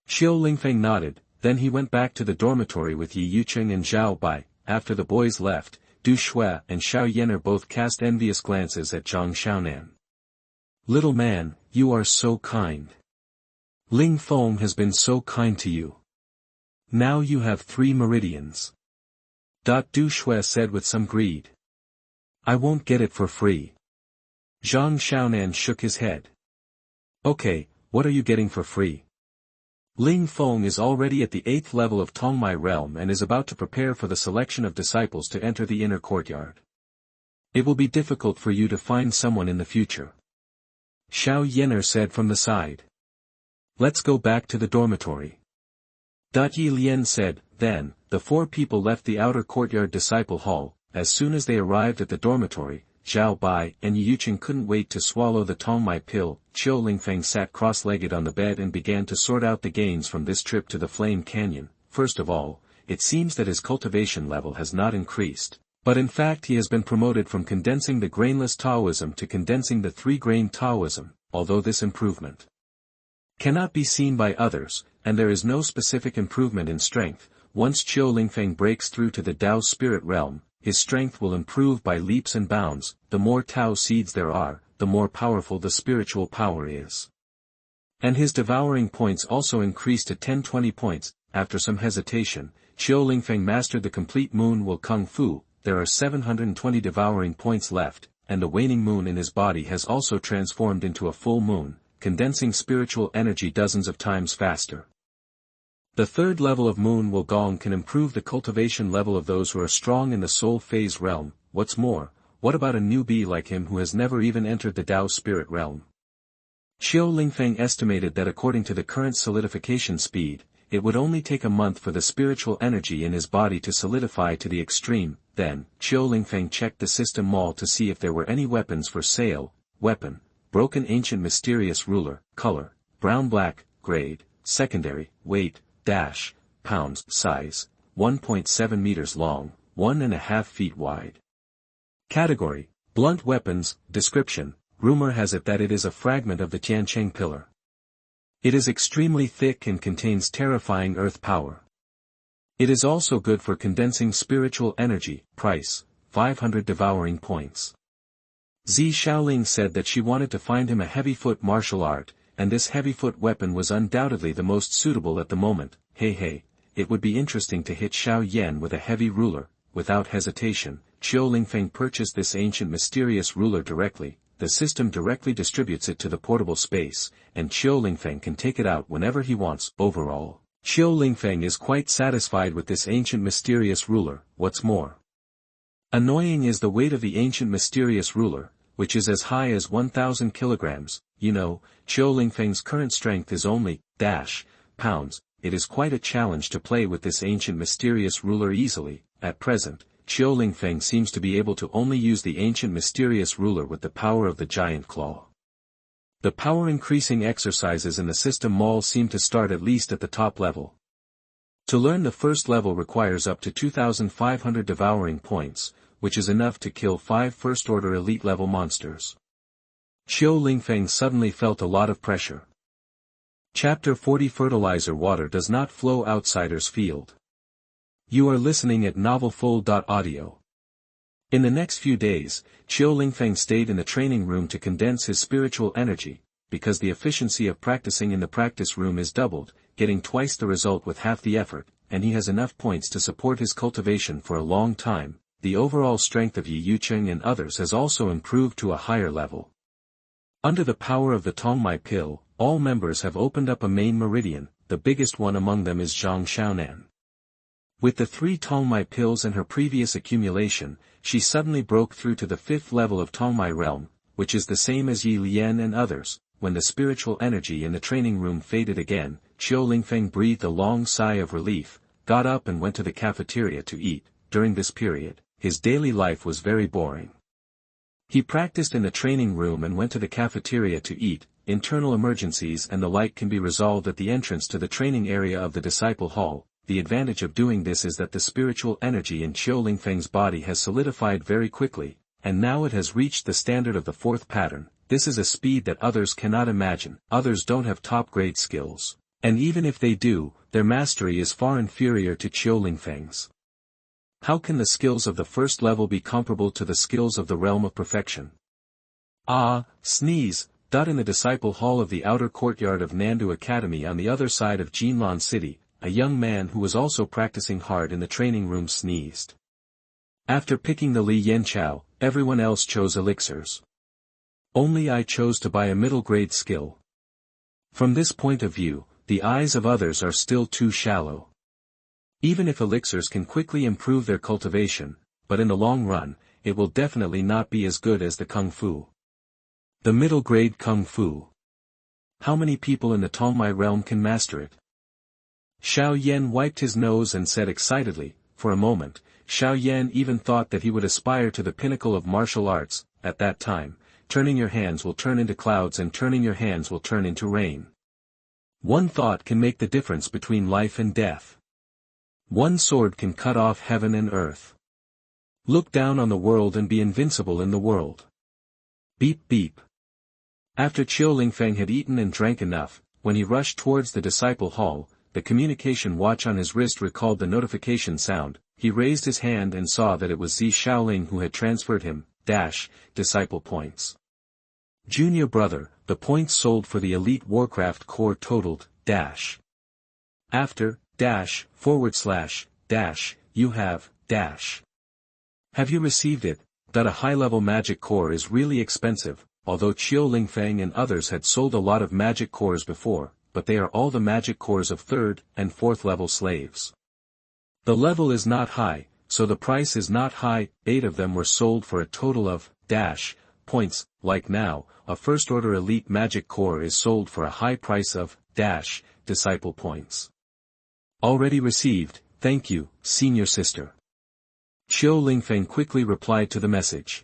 Qiu Lingfeng nodded, then he went back to the dormitory with Yi Yucheng and Zhao Bai. After the boys left, Du Shui and Xiao Yener both cast envious glances at Zhang Xiaonan. Little man, you are so kind. Ling Feng has been so kind to you. Now you have 3 meridians. Du Shui said with some greed. I won't get it for free. Zhang Xiaonan shook his head. Okay, what are you getting for free? Ling Feng is already at the 8th level of Tongmai realm and is about to prepare for the selection of disciples to enter the inner courtyard. It will be difficult for you to find someone in the future. Xiao Yener said from the side. Let's go back to the dormitory. Yi Lian said. Then, the 4 people left the outer courtyard disciple hall. As soon as they arrived at the dormitory, Zhao Bai and Yi Yucheng couldn't wait to swallow the Tongmai pill. Qiu Lingfeng sat cross-legged on the bed and began to sort out the gains from this trip to the Flame Canyon. First of all, it seems that his cultivation level has not increased, but in fact he has been promoted from condensing the grainless Taoism to condensing the 3-grain Taoism, although this improvement cannot be seen by others, and there is no specific improvement in strength. Once Qiu Lingfeng breaks through to the Tao spirit realm, his strength will improve by leaps and bounds. The more Tao seeds there are, the more powerful the spiritual power is. And his devouring points also increase to 10-20 points. After some hesitation, Qiu Lingfeng mastered the complete moon will kung fu. There are 720 devouring points left, and the waning moon in his body has also transformed into a full moon, condensing spiritual energy dozens of times faster. The 3rd level of moon will Gong can improve the cultivation level of those who are strong in the soul phase realm. What's more, what about a newbie like him who has never even entered the Tao spirit realm? Qiu Lingfeng estimated that according to the current solidification speed, it would only take a month for the spiritual energy in his body to solidify to the extreme. Then, Qiu Lingfeng checked the system mall to see if there were any weapons for sale. Weapon, broken ancient mysterious ruler, color, brown-black, grade, secondary, weight, pounds, size, 1.7 meters long, 1.5 feet wide. Category, blunt weapons. Description, rumor has it that it is a fragment of the Tiancheng pillar. It is extremely thick and contains terrifying earth power. It is also good for condensing spiritual energy. Price, 500 devouring points. Zi Xiaoling said that she wanted to find him a heavy-foot martial art, and this heavy-foot weapon was undoubtedly the most suitable at the moment. Hey, it would be interesting to hit Xiao Yan with a heavy ruler. Without hesitation, Qiu Lingfeng purchased this ancient mysterious ruler directly. The system directly distributes it to the portable space, and Qiu Lingfeng can take it out whenever he wants. Overall, Qiu Lingfeng is quite satisfied with this ancient mysterious ruler. What's more annoying is the weight of the ancient mysterious ruler, which is as high as 1,000 kilograms. Qiu Lingfeng's current strength is only pounds. It is quite a challenge to play with this ancient mysterious ruler easily. At present, Qiu Lingfeng seems to be able to only use the ancient mysterious ruler with the power of the giant claw. The power-increasing exercises in the system mall seem to start at least at the top level. To learn the first level requires up to 2,500 devouring points, which is enough to kill 5 first-order elite-level monsters. Qiu Lingfeng suddenly felt a lot of pressure. Chapter 40 Fertilizer. Water does not flow outsider's field. You are listening at novelfull.audio. In the next few days, Qiu Lingfeng stayed in the training room to condense his spiritual energy, because the efficiency of practicing in the practice room is doubled, getting twice the result with half the effort, and he has enough points to support his cultivation for a long time. The overall strength of Yi Yucheng and others has also improved to a higher level. Under the power of the Tongmai pill, all members have opened up a main meridian. The biggest one among them is Zhang Xiaonan. With the 3 Tongmai pills and her previous accumulation, she suddenly broke through to the 5th level of Tongmai realm, which is the same as Yi Lian and others. When the spiritual energy in the training room faded again, Qiu Lingfeng breathed a long sigh of relief, got up and went to the cafeteria to eat. During this period, his daily life was very boring. He practiced in the training room and went to the cafeteria to eat. Internal emergencies and the like can be resolved at the entrance to the training area of the disciple hall. The advantage of doing this is that the spiritual energy in Qiu Lingfeng's body has solidified very quickly, and now it has reached the standard of the 4th pattern. This is a speed that others cannot imagine. Others don't have top-grade skills, and even if they do, their mastery is far inferior to Qiu Lingfeng's. How can the skills of the first level be comparable to the skills of the realm of perfection? Sneeze. In the disciple hall of the outer courtyard of Nandu Academy on the other side of Jinlan City, a young man who was also practicing hard in the training room sneezed. After picking the Li Yen Chao, everyone else chose elixirs. Only I chose to buy a middle-grade skill. From this point of view, the eyes of others are still too shallow. Even if elixirs can quickly improve their cultivation, but in the long run, it will definitely not be as good as the Kung Fu. The middle-grade Kung Fu. How many people in the Tongmai realm can master it? Xiao Yan wiped his nose and said excitedly. For a moment, Xiao Yan even thought that he would aspire to the pinnacle of martial arts. At that time, turning your hands will turn into clouds and turning your hands will turn into rain. One thought can make the difference between life and death. One sword can cut off heaven and earth. Look down on the world and be invincible in the world. Beep beep. After Qiu Lingfeng had eaten and drank enough, when he rushed towards the disciple hall, the communication watch on his wrist recalled the notification sound. He raised his hand and saw that it was Zi Xiaoling who had transferred him, disciple points. Junior brother, the points sold for the Elite Warcraft core totaled, after, you have, Have you received it? That a high-level magic core is really expensive, although Qiu Lingfeng and others had sold a lot of magic cores before, but they are all the magic cores of 3rd and 4th level slaves. The level is not high, so the price is not high. 8 of them were sold for a total of, points. Like now, a first-order elite magic core is sold for a high price of, disciple points. Already received, thank you, senior sister. Qiu Lingfeng quickly replied to the message.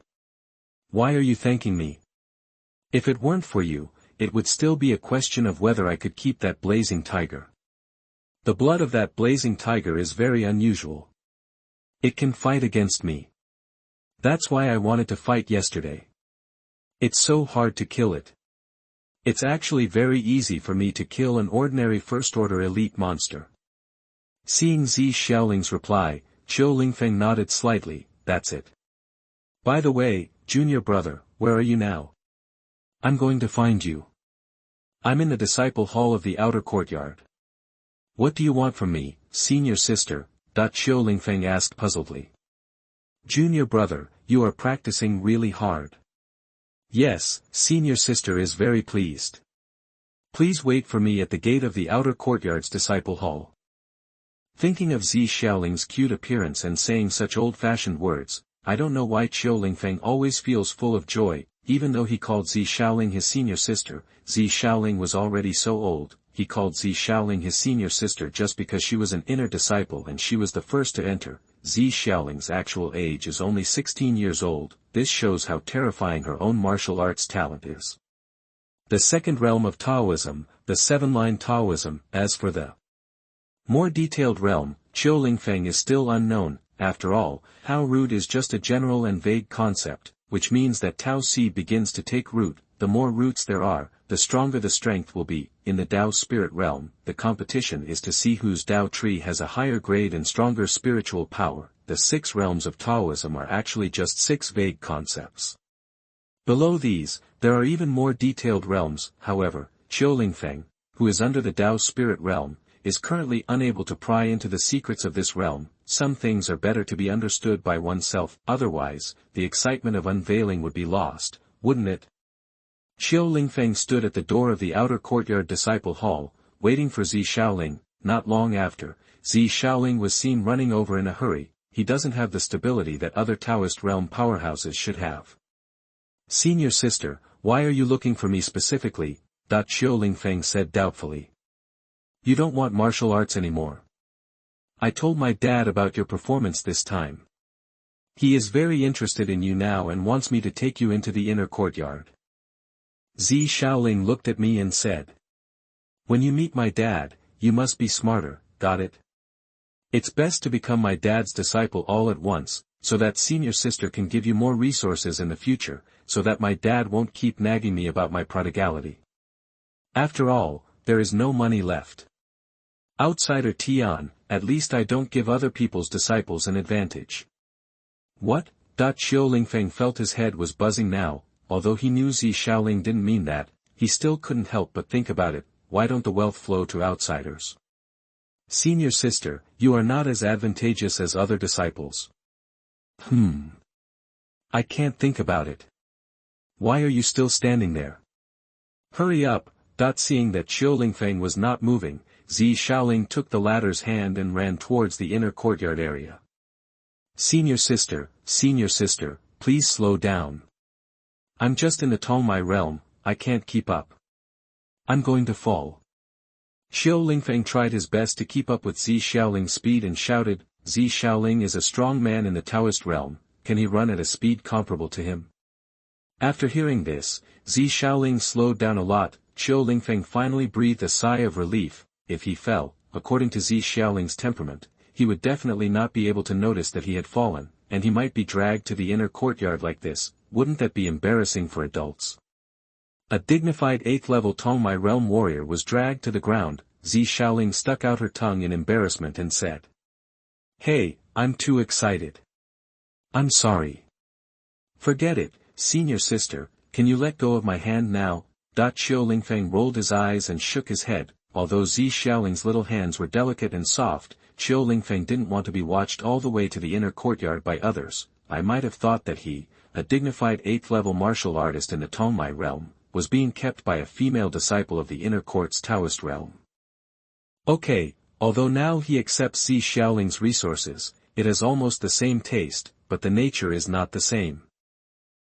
Why are you thanking me? If it weren't for you, it would still be a question of whether I could keep that blazing tiger. The blood of that blazing tiger is very unusual. It can fight against me. That's why I wanted to fight yesterday. It's so hard to kill it. It's actually very easy for me to kill an ordinary first-order elite monster. Seeing Zi Xiaoling's reply, Qiu Lingfeng nodded slightly. That's it. By the way, junior brother, where are you now? I'm going to find you. I'm in the disciple hall of the outer courtyard. What do you want from me, senior sister? Qiu Lingfeng asked puzzledly. Junior brother, you are practicing really hard. Yes, senior sister is very pleased. Please wait for me at the gate of the outer courtyard's disciple hall. Thinking of Zi Xiaoling's cute appearance and saying such old-fashioned words, I don't know why Qiu Lingfeng always feels full of joy. Even though he called Zi Xiaoling his senior sister, Zi Xiaoling was already so old. He called Zi Xiaoling his senior sister just because she was an inner disciple and she was the first to enter. Zi Xiaoling's actual age is only 16 years old. This shows how terrifying her own martial arts talent is. The second realm of Taoism, the seven-line Taoism. As for the more detailed realm, Qiu Lingfeng is still unknown. After all, How Root is just a general and vague concept, which means that Tao Si begins to take root. The more roots there are, the stronger the strength will be. In the Tao spirit realm, the competition is to see whose Tao tree has a higher grade and stronger spiritual power. The 6 realms of Taoism are actually just 6 vague concepts. Below these, there are even more detailed realms. However, Qiu Lingfeng, who is under the Tao spirit realm, is currently unable to pry into the secrets of this realm. Some things are better to be understood by oneself, otherwise, the excitement of unveiling would be lost, wouldn't it? Qiu Lingfeng stood at the door of the outer courtyard disciple hall, waiting for Zi Xiaoling. Not long after, Zi Xiaoling was seen running over in a hurry. He doesn't have the stability that other Taoist realm powerhouses should have. Senior sister, why are you looking for me specifically? Qiu Lingfeng said doubtfully. You don't want martial arts anymore. I told my dad about your performance this time. He is very interested in you now and wants me to take you into the inner courtyard. Zi Xiaoling looked at me and said. When you meet my dad, you must be smarter, got it? It's best to become my dad's disciple all at once, so that senior sister can give you more resources in the future, so that my dad won't keep nagging me about my prodigality. After all, there is no money left. Outsider Tian, at least I don't give other people's disciples an advantage. What? Qiu Lingfeng felt his head was buzzing now. Although he knew Zi Xiaoling didn't mean that, he still couldn't help but think about it. Why don't the wealth flow to outsiders? Senior sister, you are not as advantageous as other disciples. I can't think about it. Why are you still standing there? Hurry up. Seeing that Qiu Lingfeng was not moving, Zi Xiaoling took the latter's hand and ran towards the inner courtyard area. Senior sister, please slow down. I'm just in the Tongmai realm, I can't keep up. I'm going to fall. Qiu Lingfeng tried his best to keep up with Zi Xiaoling's speed and shouted, Zi Xiaoling is a strong man in the Taoist realm, can he run at a speed comparable to him? After hearing this, Zi Xiaoling slowed down a lot. Qiu Lingfeng finally breathed a sigh of relief. If he fell, according to Zi Xiaoling's temperament, he would definitely not be able to notice that he had fallen, and he might be dragged to the inner courtyard like this. Wouldn't that be embarrassing for adults? A dignified 8th-level Tongmai realm warrior was dragged to the ground. Zi Xiaoling stuck out her tongue in embarrassment and said. Hey, I'm too excited. I'm sorry. Forget it, senior sister, can you let go of my hand now? Qiu Lingfeng rolled his eyes and shook his head. Although Zi Xiaoling's little hands were delicate and soft, Qiu Lingfeng didn't want to be watched all the way to the inner courtyard by others. I might have thought that he, a dignified 8th-level martial artist in the Tongmai realm, was being kept by a female disciple of the inner court's Taoist realm. Okay, although now he accepts Zi Xiaoling's resources, it has almost the same taste, but the nature is not the same.